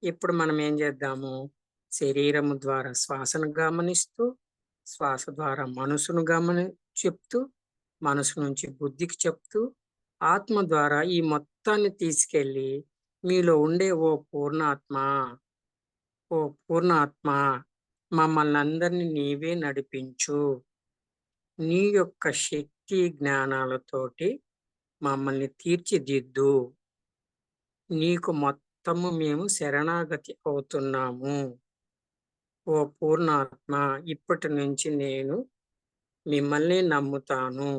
ఇప్పుడు మనం ఏం చేద్దాము? శరీరము ద్వారా శ్వాసను గమనిస్తూ, శ్వాస ద్వారా మనసును చెప్తూ, మనసు నుంచి బుద్ధికి చెప్తూ, ఆత్మ ద్వారా ఈ మొత్తాన్ని తీసుకెళ్ళి మీలో ఉండే ఓ పూర్ణాత్మ, మమ్మల్ని అందరినీ నీవే నడిపించు. నీ యొక్క శక్తి జ్ఞానాలతోటి మమ్మల్ని తీర్చిదిద్దు. నీకు మొత్తము మేము శరణాగతి అవుతున్నాము. ఓ పూర్ణాత్మ, ఇప్పటి నుంచి నేను మిమ్మల్ని నమ్ముతాను,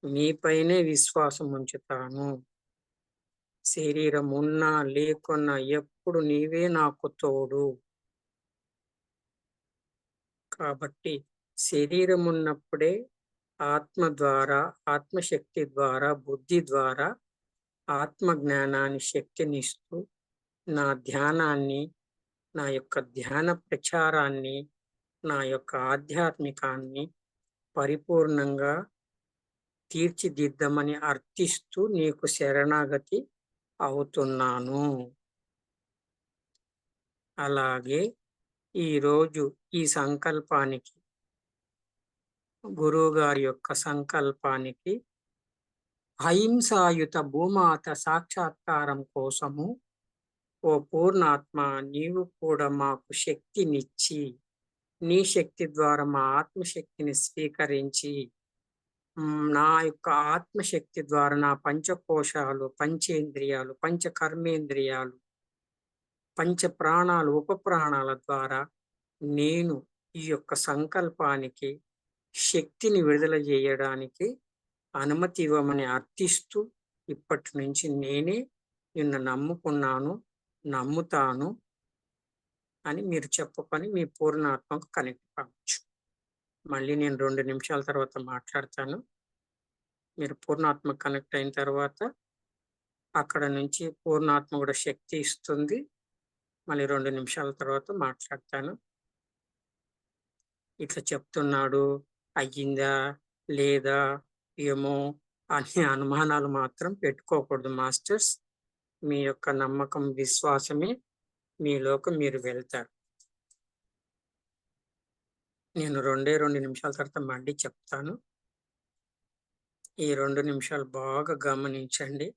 మీపైనే విశ్వాసం ఉంచుతాను. శరీరం ఉన్నా లేకున్నా ఎప్పుడు నీవే నాకు తోడు. కాబట్టి శరీరం ఉన్నప్పుడే ఆత్మ ద్వారా, ఆత్మశక్తి ద్వారా, బుద్ధి ద్వారా ఆత్మ జ్ఞానాన్ని శక్తినిస్తూ, నా ధ్యానాన్ని, నా యొక్క ధ్యాన ప్రచారాన్ని, నా యొక్క ఆధ్యాత్మికాన్ని పరిపూర్ణంగా తీర్చిదిద్దమని అర్థిస్తూ నీకు శరణాగతి అవుతున్నాను. అలాగే ఈరోజు ఈ సంకల్పానికి, గురువు గారి యొక్క సంకల్పానికి, అహింసాయుత భూమాత సాక్షాత్కారం కోసము ఓ పూర్ణాత్మ, నీవు కూడా మాకు శక్తినిచ్చి, నీ శక్తి ద్వారా మా ఆత్మశక్తిని స్వీకరించి, నా యొక్క ఆత్మశక్తి ద్వారా నా పంచకోశాలు, పంచేంద్రియాలు, పంచకర్మేంద్రియాలు, పంచ ప్రాణాలు, ఉప ప్రాణాల ద్వారా నేను ఈ యొక్క సంకల్పానికి శక్తిని విడుదల చేయడానికి అనుమతి ఇవ్వమని అర్థిస్తూ, ఇప్పటి నుంచి నేనే నిన్ను నమ్ముకున్నాను, నమ్ముతాను అని మీరు చెప్పుకొని మీ పూర్ణాత్మకు కనెక్ట్ కావచ్చు. మళ్ళీ నేను 2 నిమిషాల తర్వాత మాట్లాడతాను. మీరు పూర్ణాత్మ కనెక్ట్ అయిన తర్వాత అక్కడ నుంచి పూర్ణాత్మ కూడా శక్తి ఇస్తుంది. మళ్ళీ 2 నిమిషాల తర్వాత మాట్లాడతాను. ఇట్లా చెప్తున్నాడు, అయ్యిందా లేదా ఏమో అనే అనుమానాలు మాత్రం పెట్టుకోకూడదు మాస్టర్స్. మీ యొక్క నమ్మకం, విశ్వాసమే మీలోకి మీరు వెళ్తారు. నేను 2 నిమిషాల తర్వాత మళ్ళీ చెప్తాను. ఈ 2 నిమిషాలు బాగా గమనించండి.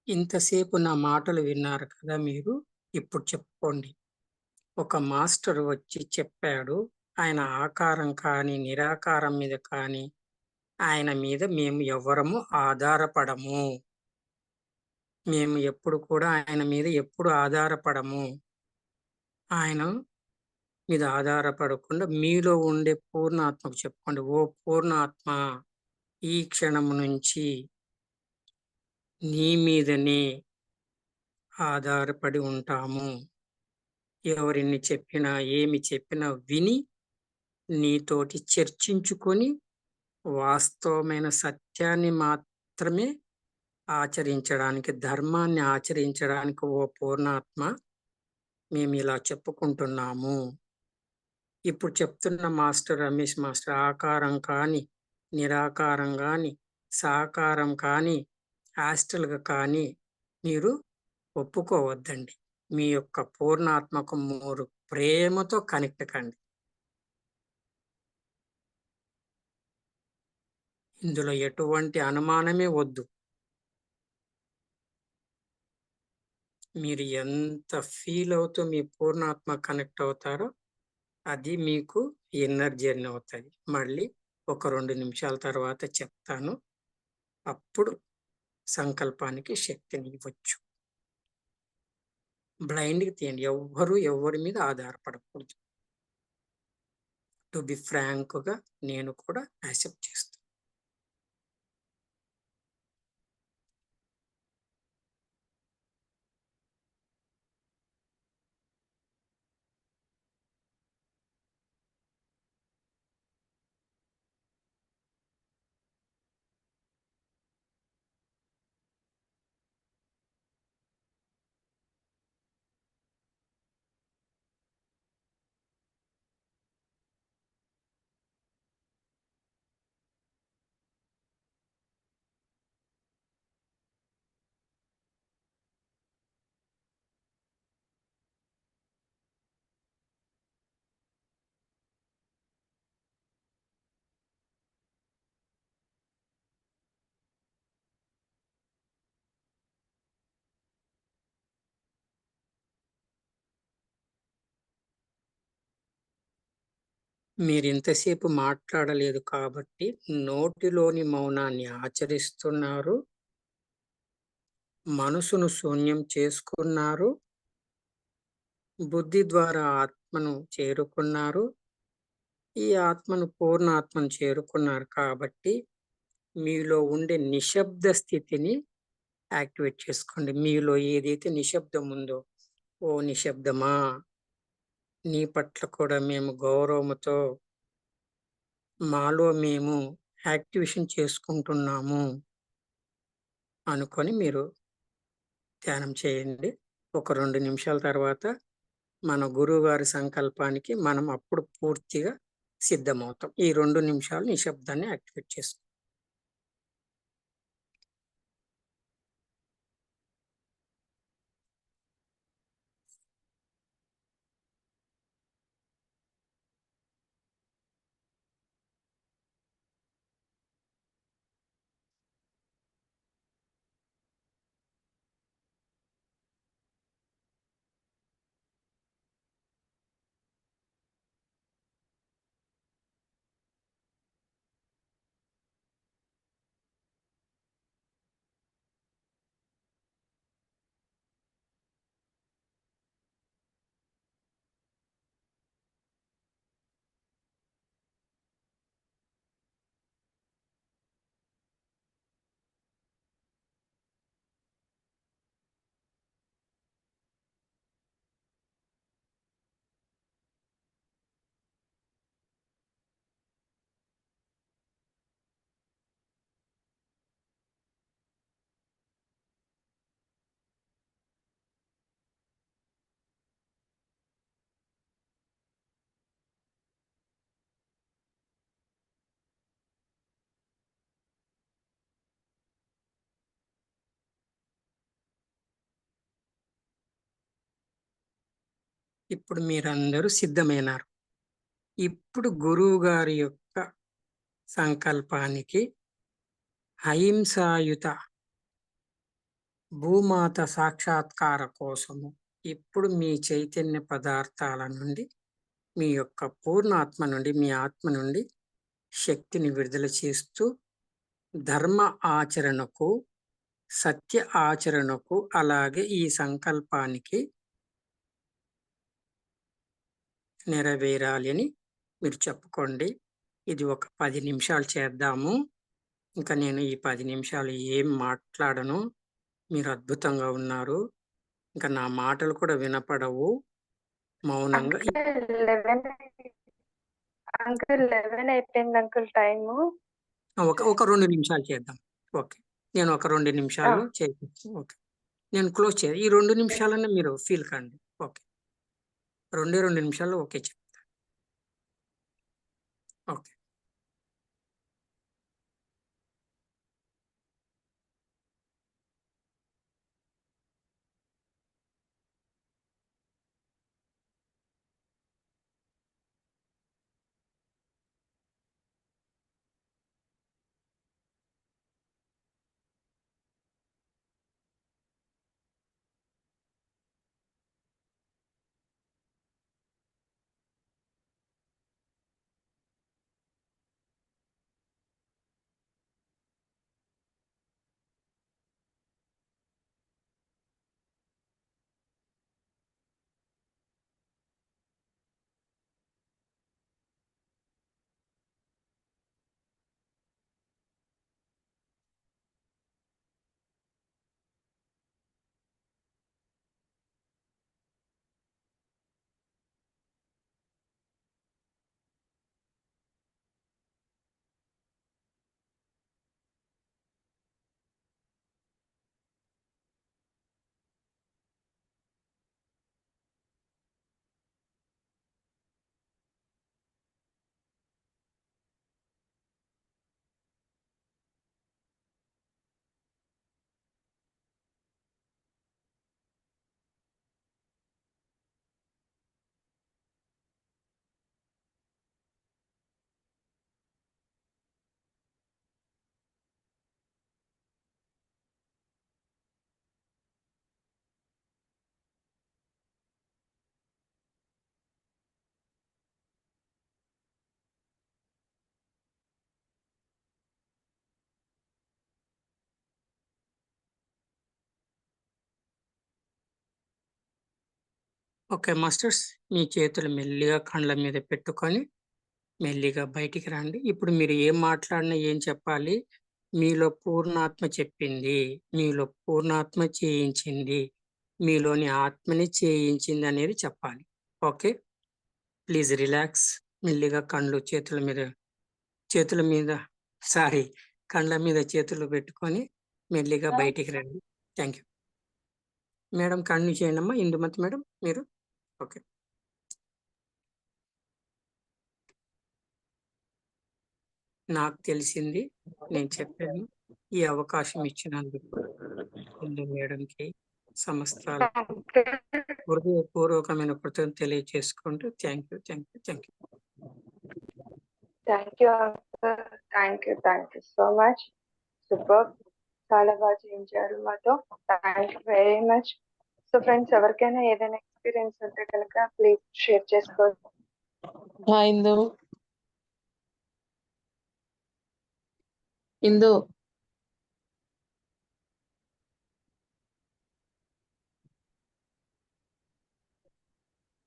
ఇంతసేపు నా మాటలు విన్నారు కదా మీరు. ఇప్పుడు చెప్పుకోండి. ఒక మాస్టర్ వచ్చి చెప్పాడు. ఆయన ఆకారం కానీ, నిరాకారం మీద కానీ, ఆయన మీద మేము ఎవ్వరము ఆధారపడము. మేము ఎప్పుడు కూడా ఆయన మీద ఎప్పుడు ఆధారపడము. ఆయన మీద ఆధారపడకుండా మీలో ఉండే పూర్ణాత్మకు చెప్పుకోండి. ఓ పూర్ణాత్మ, ఈ క్షణం నుంచి నీ మీదనే ఆధారపడి ఉంటాము. ఎవరిని చెప్పినా, ఏమి చెప్పినా విని, నీతోటి చర్చించుకొని, వాస్తవమైన సత్యాన్ని మాత్రమే ఆచరించడానికి, ధర్మాన్ని ఆచరించడానికి ఓ పూర్ణాత్మ మేము ఇలా చెప్పుకుంటున్నాము. ఇప్పుడు చెప్తున్న మాస్టర్ రమేష్ మాస్టర్ ఆకారం కానీ, నిరాకారం కానీ, సాకారం కానీ, హాస్టల్గా కానీ మీరు ఒప్పుకోవద్దండి. మీ యొక్క పూర్ణాత్మకు మూడు ప్రేమతో కనెక్ట్ కండి. ఇందులో ఎటువంటి అనుమానమే వద్దు. మీరు ఎంత ఫీల్ అవుతూ మీ పూర్ణాత్మ కనెక్ట్ అవుతారో అది మీకు ఇన్నర్ జర్నీ అవుతుంది. మళ్ళీ ఒక 2 నిమిషాల తర్వాత చెప్తాను. అప్పుడు సంకల్పానికి శక్తిని ఇవ్వచ్చు. బ్లైండ్‌గా తీయండి. ఎవరి మీద ఆధారపడకూడదు. టు బి ఫ్రాంక్‌గా నేను కూడా యాక్సెప్ట్ చేస్తాను. మీరు ఇంతసేపు మాట్లాడలేదు కాబట్టి నోటిలోని మౌనాన్ని ఆచరిస్తున్నారు. మనసును శూన్యం చేసుకున్నారు. బుద్ధి ద్వారా ఆత్మను చేరుకున్నారు. ఈ ఆత్మను పూర్ణ ఆత్మను చేరుకున్నారు కాబట్టి మీలో ఉండే నిశ్శబ్ద స్థితిని యాక్టివేట్ చేసుకోండి. మీలో ఏదైతే నిశ్శబ్దం ఉందో, ఓ నిశ్శబ్దమా, నీ పట్ల కూడా మేము గౌరవముతో మాలో మేము యాక్టివేషన్ చేసుకుంటున్నాము అనుకొని మీరు ధ్యానం చేయండి. ఒక 2 నిమిషాల తర్వాత మన గురువుగారి సంకల్పానికి మనం అప్పుడు పూర్తిగా సిద్ధమవుతాం. ఈ 2 నిమిషాలు నిశ్శబ్దాన్ని యాక్టివేట్ చేసుకోండి. ఇప్పుడు మీరందరూ సిద్ధమైనారు. ఇప్పుడు గురువు గారి యొక్క సంకల్పానికి అహింసాయుత భూమాత సాక్షాత్కార కోసము ఇప్పుడు మీ చైతన్య పదార్థాల నుండి మీ యొక్క పూర్ణాత్మ నుండి మీ ఆత్మ నుండి శక్తిని విడుదల చేస్తూ ధర్మ ఆచరణకు సత్య ఆచరణకు అలాగే ఈ సంకల్పానికి నెరవేరాలి అని మీరు చెప్పుకోండి. ఇది ఒక 10 నిమిషాలు చేద్దాము. ఇంకా నేను ఈ 10 నిమిషాలు ఏం మాట్లాడను. మీరు అద్భుతంగా ఉన్నారు. ఇంకా నా మాటలు కూడా వినపడవు. మౌనంగా అంకుల్ 11 అయిపోయింది అంకుల్ టైము. ఒక 2 నిమిషాలు చేద్దాం. ఓకే. నేను ఒక 2 నిమిషాల్లో చేయించు. ఓకే. నేను క్లోజ్ చేయాలి. ఈ 2 నిమిషాలన్నా మీరు ఫీల్ కండి. ఓకే. 2 నిమిషాల్లో ఓకే చెప్తా. ఓకే. ఓకే మాస్టర్స్, మీ చేతులు మెల్లిగా కళ్ళ మీద పెట్టుకొని మెల్లిగా బయటికి రండి. ఇప్పుడు మీరు ఏం మాట్లాడినా ఏం చెప్పాలి? మీలో పూర్ణాత్మ చెప్పింది, మీలో పూర్ణాత్మ చేయించింది, మీలోని ఆత్మని చేయించింది అనేది చెప్పాలి. Okay, please relax. మెల్లిగా కళ్ళు చేతుల మీద సారీ కళ్ళ మీద చేతులు పెట్టుకొని మెల్లిగా బయటికి రండి. Thank you madam. కన్ను చేయండి అమ్మా. ఇందుమతి మేడం మీరు. ఓకే. నాకు తెలిసింది నేను చెప్పాను. ఈ అవకాశం ఇచ్చినందుకు ఇందు మేడంకి సమస్తాలు హృదయపూర్వకమైన కృతజ్ఞతలు తెలియజేసుకుంటూ thank you thank you uncle. Thank you so much. Super. చాలా బాగా చేయించారు మాతో. Thank you very much. So friends, ఎవరికైనా ఏదైనా ఎక్స్పీరియన్స్ ఉంటే కనుక ప్లీజ్ షేర్ చేసుకోండి. ఇందు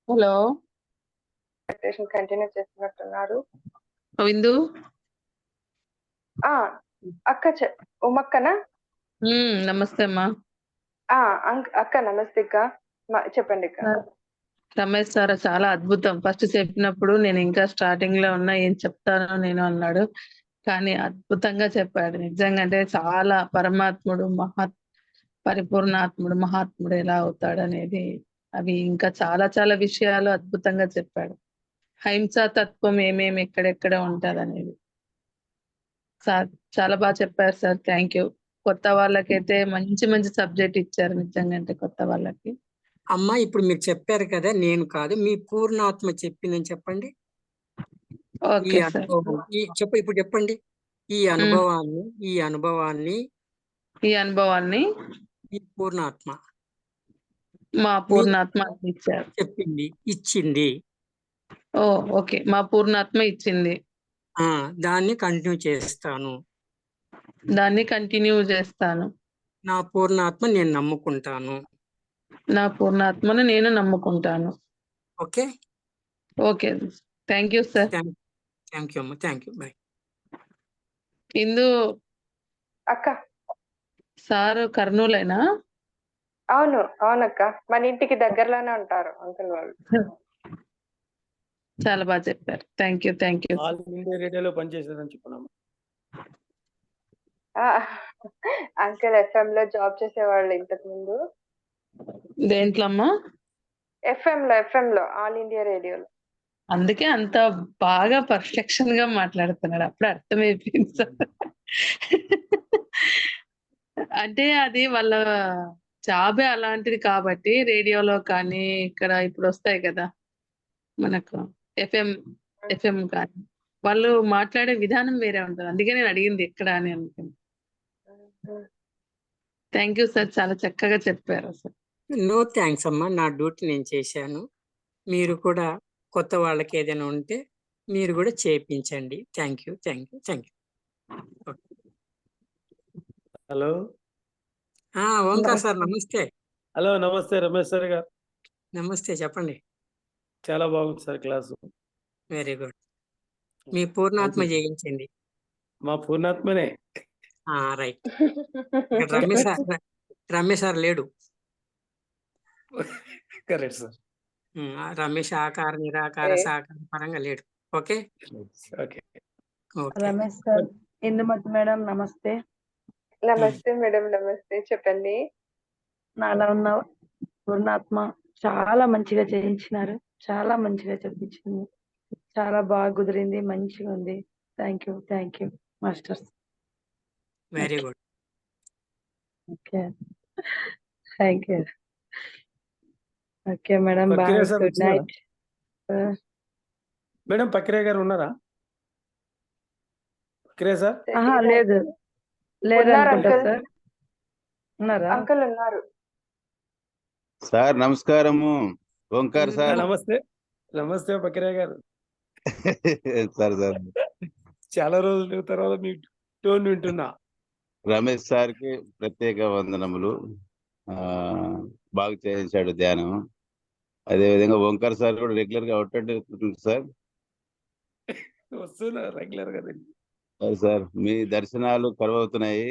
హలో కంటిన్యూ చేస్తున్నట్టున్నారు. ఇందు అక్క ఉమ్మక్కనా? నమస్తే అమ్మా. అక్క నమస్తే అక్క. చెప్పండి అక్క. రమేష్ సార్ చాలా అద్భుతం. ఫస్ట్ చెప్పినప్పుడు నేను ఇంకా స్టార్టింగ్ లో ఉన్నా, ఏం చెప్తానో నేను అన్నాడు, కానీ అద్భుతంగా చెప్పాడు. నిజంగా అంటే చాలా పరమాత్ముడు పరిపూర్ణాత్ముడు మహాత్ముడు ఎలా అవుతాడు అనేది, అవి ఇంకా చాలా చాలా విషయాలు అద్భుతంగా చెప్పాడు. హింసా తత్వం ఏమేమి ఎక్కడెక్కడ ఉంటదనేది సార్ చాలా బాగా చెప్పారు సార్. Thank you. కొత్త వాళ్ళకైతే మంచి మంచి సబ్జెక్ట్ ఇచ్చారు నిజంగా, అంటే కొత్త వాళ్ళకి. అమ్మా ఇప్పుడు మీరు చెప్పారు కదా, నేను కాదు, మీ పూర్ణాత్మ చెప్పిందని చెప్పండి. ఈ ఓకే సార్. అనుభవం ఇప్పుడు చెప్పండి. ఈ అనుభవాన్ని మీ పూర్ణాత్మ మా మీకు పూర్ణాత్మ ఇచ్చారు. చెప్పింది, ఇచ్చింది. ఓ ఓకే, మా పూర్ణాత్మ ఇచ్చింది, దాన్ని కంటిన్యూ చేస్తాను. దాన్ని కంటిన్యూ చేస్తాను. నా పూర్ణాత్మ నేను నమ్ముకుంటాను. నా పూర్ణాత్మను నేను నమ్ముకుంటాను. Okay, okay, thank you sir. Thank you అమ్మ, థ్యాంక్ యూ, బాయ్. ఇందు అక్క. సార్ కర్నూలేనా? అవును అవునక్క, మన ఇంటికి దగ్గరలోనే ఉంటారు అంకుల్ వాళ్ళు. చాలా బాగా చెప్పారు. Thank you, thank you. All India రేడియోలో పనిచేసేదని చెప్పినాము. అంకుల్ FM లో జాబ్ చేసేవాళ్ళు ఇంతకు ముందు. దేంట్లో అమ్మా? FM లో ఆల్ ఇండియా రేడియోలో. అందుకే అంత బాగా పర్ఫెక్షన్ గా మాట్లాడుతున్నాడు. అప్పుడు అర్థమైపోయింది సార్. అంటే అది వాళ్ళ జాబే అలాంటిది కాబట్టి రేడియోలో కానీ ఇక్కడ ఇప్పుడు వస్తాయి కదా మనకు ఎఫ్ఎం కానీ వాళ్ళు మాట్లాడే విధానం వేరే ఉంటుంది. అందుకే నేను అడిగింది ఎక్కడ అని అనుకుంది. థ్యాంక్ యూ సార్, చాలా చక్కగా చెప్పారు సార్. నో థ్యాంక్స్ అమ్మా, నా డ్యూటీ నేను చేశాను. మీరు కూడా కొత్త వాళ్ళకి ఏదైనా ఉంటే మీరు కూడా చేయించండి. Thank you, thank you, thank you. Hello Omkar sir నమస్తే. హలో, నమస్తే రమేష్ సార్ గారు. నమస్తే, చెప్పండి. చాలా బాగుంది సార్ క్లాసు. Very good. మీ పూర్ణాత్మ జయించండి. మా పూర్ణాత్మనే. రైట్. రమేష్ సార్ లేడు. Correct sir. రమేష్ ఆకార నిరాకార సాకార పరంగా లేడు. Okay okay. Ramesh sir, Indumathi madam నమస్తే. నమస్తే మేడం, నమస్తే, చెప్పండి. నాలో ఉన్న పూర్ణాత్మ చాలా మంచిగా చేయించినారు, చాలా మంచిగా చెప్పించింది, చాలా బాగా కుదిరింది, మంచిగా ఉంది. Thank you masters. Very good. Okay, thank you. Okay madam, bye, good night. Madam Pakre గారు ఉన్నారా? పక్రే సార్? లేదు ఉన్నారు అనుకుంటా అంకుల్. సార్. ఉన్నారా? అంకుల్ ఉన్నారు. సార్ నమస్కారము. ఓంకార్ సార్. నమస్తే. నమస్తే పక్రే గారు. సార్ సార్ చాలా రోజుల తర్వాత మీ టోన్ వింటున్నా. రమేష్ సార్ కి ప్రత్యేక వందనములు. బాగా చేయించాడు ధ్యానం. అదే విధంగా ఓంకార్ సార్ కూడా రెగ్యులర్ గా అవుతుంది సార్. వస్తున్నా రెగ్యులర్ గా. సార్ మీ దర్శనాలు కరువవుతున్నాయి.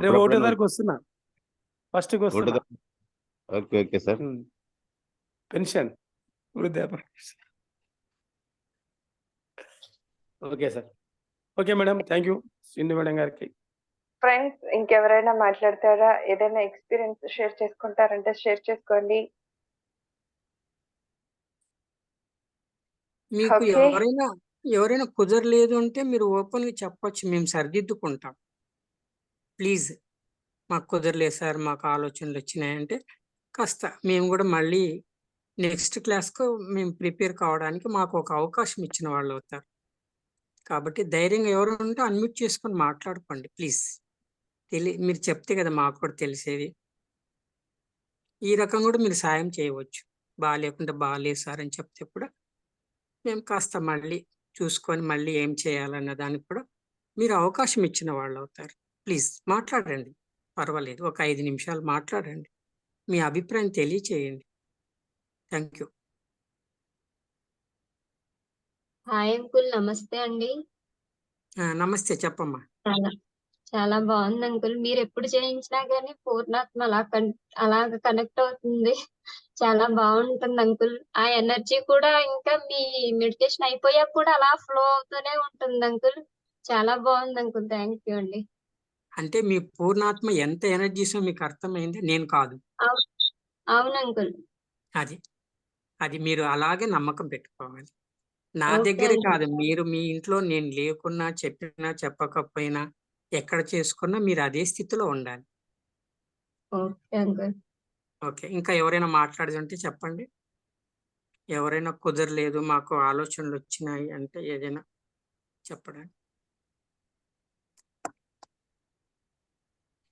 ఒకటో తారీఖు వస్తున్నా, ఫస్ట్ వస్తున్నా. Okay okay sir. పెన్షన్, వృద్ధాప్య. Okay sir. Okay madam, thank you Sindhu madam గారికి. ఫ్రెండ్స్, ఇంకెవరైనా మాట్లాడతారా? ఏదైనా ఎక్స్పీరియన్స్ షేర్ చేసుకుంటారంటే షేర్ చేసుకోండి. మీకు Okay. ఎవరైనా కుదరలేదు అంటే మీరు ఓపెన్ గా చెప్పొచ్చు, మేము సరిదిద్దుకుంటాం. ప్లీజ్, మాకు కుదరలేదు సార్, మాకు ఆలోచనలు వచ్చినాయంటే కాస్త మేము కూడా మళ్ళీ నెక్స్ట్ క్లాస్కు మేము ప్రిపేర్ కావడానికి మాకు ఒక అవకాశం ఇచ్చిన వాళ్ళు అవుతారు. కాబట్టి ధైర్యంగా ఎవరు ఉంటే అన్మ్యూట్ చేసుకొని మాట్లాడుకోండి ప్లీజ్. మీరు చెప్తే కదా మాకు కూడా తెలిసేది. ఈ రకం కూడా మీరు సాయం చేయవచ్చు. బాగాలేకుండా బాగాలేదు సార్ అని చెప్తే కూడా మేము కాస్త మళ్ళీ చూసుకొని మళ్ళీ ఏం చేయాలన్న దానికి కూడా మీరు అవకాశం ఇచ్చిన వాళ్ళు అవుతారు. ప్లీజ్ మాట్లాడండి, పర్వాలేదు, ఒక 5 నిమిషాలు మాట్లాడండి, మీ అభిప్రాయం తెలియచేయండి. Thank you. హాయ్ అంకుల్, నమస్తే అండి. నమస్తే, చెప్పమ్మా. చాలా బాగుంది అంకుల్. మీరు ఎప్పుడు చేయించినా గానీ పూర్ణాత్మ అలాగ కనెక్ట్ అవుతుంది. చాలా బాగుంటుంది అంకుల్. ఆ ఎనర్జీ కూడా ఇంకా మీ మెడిటేషన్ అయిపోయాక కూడా అలా ఫ్లో అవుతూనే ఉంటుంది అంకుల్. చాలా బాగుంది అంకుల్. థ్యాంక్ యూ అండి. అంటే మీ పూర్ణాత్మ ఎంత ఎనర్జీసో మీకు అర్థమైంది, నేను కాదు. అవును అంకుల్. అది మీరు అలాగే నమ్మకం పెట్టుకోవాలి. నా ఓకే దగ్గరే అంకుల్. కాదు, మీరు మీ ఇంట్లో నేను లేకున్నా, చెప్పినా చెప్పకపోయినా, ఎక్కడ చేసుకున్నా మీరు అదే స్థితిలో ఉండాలి. Okay uncle. ఓకే, ఇంకా ఎవరైనా మాట్లాడుతుంటే చెప్పండి. ఎవరైనా కుదరలేదు, మాకు ఆలోచనలు వచ్చినాయి అంటే ఏదైనా చెప్పడానికి.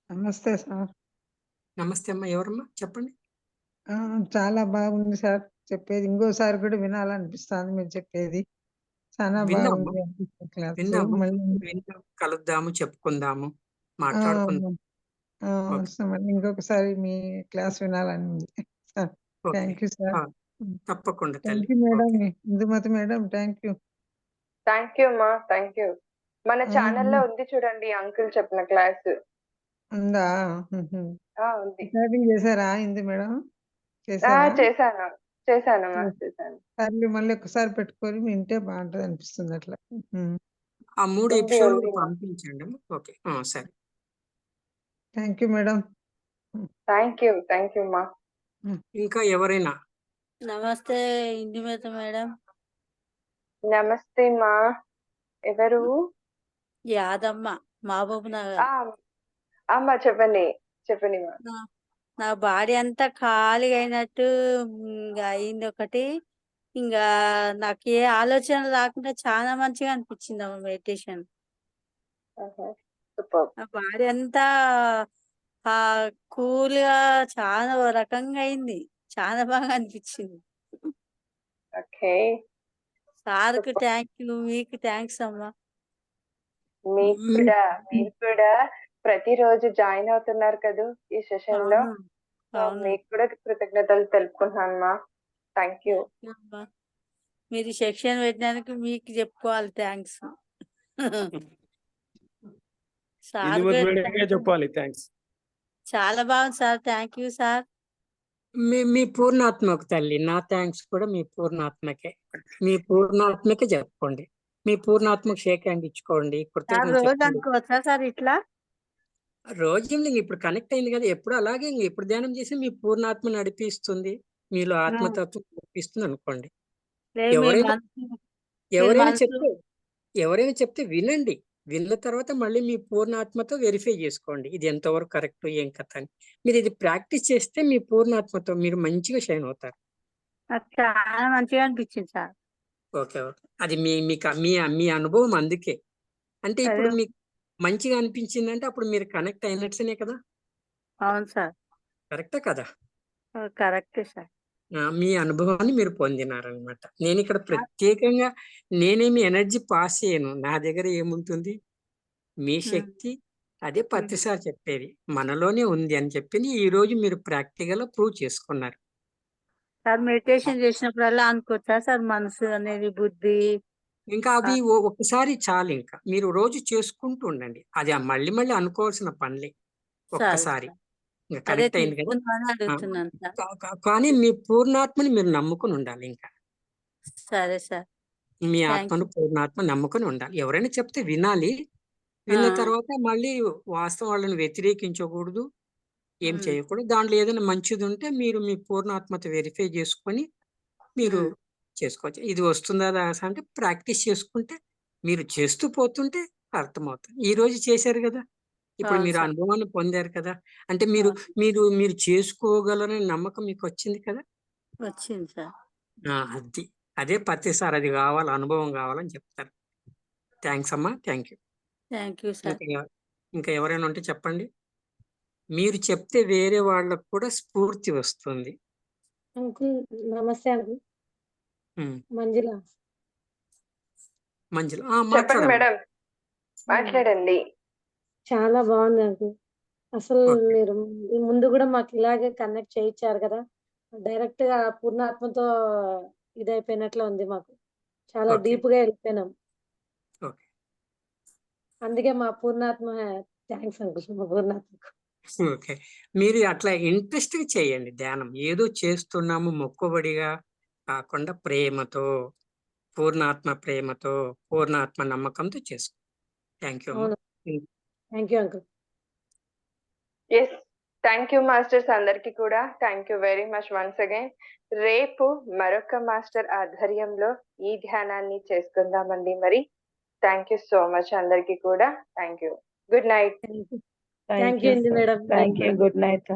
నమస్తే సార్. నమస్తే అమ్మా, ఎవరమ్మా చెప్పండి. చాలా బాగుంది సార్ చెప్పేది. ఇంకోసారి కూడా వినాలనిపిస్తుంది మీరు చెప్పేది. చాలా విందాము బాగుంది అనిపిస్తుంది క్లాస్. విందాము మళ్ళీ విందాం, కలుద్దాము, చెప్పుకుందాము, ఆ, మాట్లాడుకుందాం. ఓకే. మళ్ళీ ఇంకొకసారి మీ క్లాస్ వినాలని ఉంది sir. Okay. Thank you sir. తప్పకుండా థ్యాంక్ తల్లి. You madam, okay. Indumathi madam. Thank you. Thank you అమ్మా, థ్యాంక్ యూ. మన ఛానల్లో ఉంది చూడండి అంకుల్ చెప్పిన క్లాస్. ఉందా? ఉంది. రికార్డింగ్ చేశారా ఇందు మేడం? చేశాను చేశానమ్మా, చేశాను. సర్లే మళ్ళీ ఒకసారి పెట్టుకొని వింటే బాగుంటది అనిపిస్తుంది అట్లా. ఆ 3 ఉంది, ఎపిసోడ్లు ఉంది మా. పంపించండి. ఓకే. సరే. Thank you madam. Thank you అమ్మా. ఇంకా ఎవరైనా? నమస్తే ఇందుమతి మేడం. నమస్తే మా. ఎవరు? యాదమ్మ, మహబూబ్ నగర్. అమ్మా చెప్పండి చెప్పండి మా. నా బాడీ అంతా ఖాళీగా అయినట్టు ఇంకా అయింది ఒకటి. ఇంకా నాకు ఏ ఆలోచన రాకుండా చాలా మంచిగా అనిపించింది అమ్మ మెడిటేషన్. సూపర్. నా బాడీ అంతా కూల్ గా చాలా ఓ రకంగా అయింది. చాలా బాగా అనిపించింది. ఓకే. సార్కి థ్యాంక్ యూ, మీకు థ్యాంక్స్ అమ్మా. మీరు కూడా ప్రతిరోజు జాయిన్ అవుతున్నారు కదా ఈ సెషన్ లో. అవును, అవును. మీకు కూడా కృతజ్ఞతలు తెలుపుకుంటున్నాను మా. Thank you. అమ్మా, మీరు సెక్షన్ పెట్టినందుకు మీకు చెప్పుకోవాలి థ్యాంక్స్. సార్ ఇందుమతి కూడా మేడంకే చెప్పాలి థ్యాంక్స్. చాలా బాగుంది సార్. Thank you sir. మీ పూర్ణాత్మకు తల్లి, నా థ్యాంక్స్ కూడా మీ పూర్ణాత్మకే. మీ పూర్ణాత్మకే చెప్పుకోండి. మీ పూర్ణాత్మకు షేక్ హ్యాండ్ ఇచ్చుకోండి, సార్ కృతజ్ఞతలు రోజు చెప్పుకోండి. అనుకోవచ్చా సార్ ఇట్లా? రోజు ఇప్పుడు కనెక్ట్ అయింది కదా, ఎప్పుడు అలాగే ఎప్పుడు ధ్యానం చేసి మీ పూర్ణాత్మ నడిపిస్తుంది, మీలో ఆత్మతత్వం నడిపిస్తుంది అనుకోండి. లేదు, మీరు ఎవరైనా మనసు- ఎవరైనా మనసు- చెప్తే ఎవరైనా చెప్తే వినండి. విన్న తర్వాత మళ్ళీ మీ పూర్ణాత్మతో వెరిఫై చేసుకోండి, ఇది ఎంతవరకు కరెక్ట్, ఏం కథ అని. మీరు ఇది ప్రాక్టీస్ చేస్తే మీ పూర్ణాత్మతో మీరు మంచిగా షైన్ అవుతారు. నాకు చాలా మంచిగా అనిపించింది సార్. ఓకే. ఓకే. అది మీ అనుభవం అందుకే. అంటే ఇప్పుడు అదే. మీకు మంచిగా అనిపించిందంటే అప్పుడు మీరు కనెక్ట్ అయినట్లనే కదా. అవును సార్, కరెక్టే కదా. Correct sir. మీ అనుభవాన్ని మీరు పొందినారనమాట. నేను ఇక్కడ ప్రత్యేకంగా నేనేమి ఎనర్జీ పాస్ చేయను. నా దగ్గర ఏముంటుంది, మీ శక్తి అదే ప్రతిసారి చెప్పేది మనలోనే ఉంది అని చెప్పింది. ఈ రోజు మీరు ప్రాక్టికల్ గా ప్రూవ్ చేసుకున్నారు. సార్ మెడిటేషన్ చేసినప్పుడల్లా అనుకోవచ్చా సార్ మనసు అనేది, బుద్ధి? ఇంకా అవి ఒక్కసారి చాలు. ఇంకా మీరు రోజు చేసుకుంటూ ఉండండి. అది మళ్ళీ మళ్ళీ అనుకోవాల్సిన పనులే. ఒక్కసారి అదే కనెక్ట్ అయింది కదా. తెలుసుకుందామని అడుగుతున్నాను సార్. కానీ మీ పూర్ణాత్మని మీరు నమ్ముకుని ఉండాలి. ఇంకా సరే సార్. మీ Thank ఆత్మను you. పూర్ణాత్మ నమ్ముకుని ఉండాలి. ఎవరైనా చెప్తే వినాలి. విన్న ఆ. తర్వాత మళ్ళీ వాస్తవం వాళ్ళని వ్యతిరేకించకూడదు, ఏం చేయకూడదు. దాంట్లో ఏదైనా మంచిది ఉంటే మీరు మీ పూర్ణాత్మత వెరిఫై చేసుకొని మీరు చేసుకోవచ్చు. ఇది వస్తుందా దాస అంటే ప్రాక్టీస్ చేసుకుంటే మీరు చేస్తూ పోతుంటే అర్థమవుతుంది. ఈ రోజు చేశారు కదా, ఇప్పుడు అవును మీరు సార్. అనుభవాన్ని పొందారు కదా. అంటే మీరు అవును. మీరు మీరు చేసుకోగలరనే నమ్మకం మీకు వచ్చింది కదా. వచ్చింది సార్. అదే ప్రతిసారి అది కావాలి, అనుభవం కావాలని చెప్తారు. థ్యాంక్స్ అమ్మా, thank you. Thank you sir. ఇంకా ఎవరైనా ఉంటే చెప్పండి. మీరు చెప్తే వేరే వాళ్ళకు కూడా స్ఫూర్తి వస్తుంది. అంకుల్ నమస్తే అంకుల్. ఉమ్, మంజుల. మంచిది. చెప్పండి మాట్లాడండి. మేడం, మాట్లాడండి. చాలా బాగుంది అంకుల్. అసలు ఓకే. మీరు ఈ ముందు కూడా మాకు ఇలాగే కనెక్ట్ చేయించారు కదా, డైరెక్ట్ గా పూర్ణాత్మతో ఇదైపోయినట్లు ఉంది మాకు. చాలా ఓకే. డీప్ గా వెళ్ళిపోయినాం. ఓకే. అందుకే మా పూర్ణాత్మ థ్యాంక్స్ అంకుల్. మా పూర్ణాత్మకు ఓకే. మీరు అట్లా ఇంట్రెస్ట్ గా చేయండి ధ్యానం. ఏదో చేస్తున్నాము మొక్కుబడిగా కాకుండా ప్రేమతో, పూర్ణాత్మ ప్రేమతో, పూర్ణాత్మ నమ్మకంతో చేసుకో. థ్యాంక్ యూ అమ్మా. అవును. Thank you uncle. Yes, thank you masters అందరికి కూడా. Thank you very much once again. రేపు మరొక మాస్టర్ ఆధ్వర్యంలో ఈ ధ్యానాన్ని చేసుకుందామండి. మరి థ్యాంక్ యూ సో మచ్ అందరికి కూడా. Thank you. Good night. Thank you Indu madam. Thank you. Good night.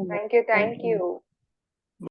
Thank you.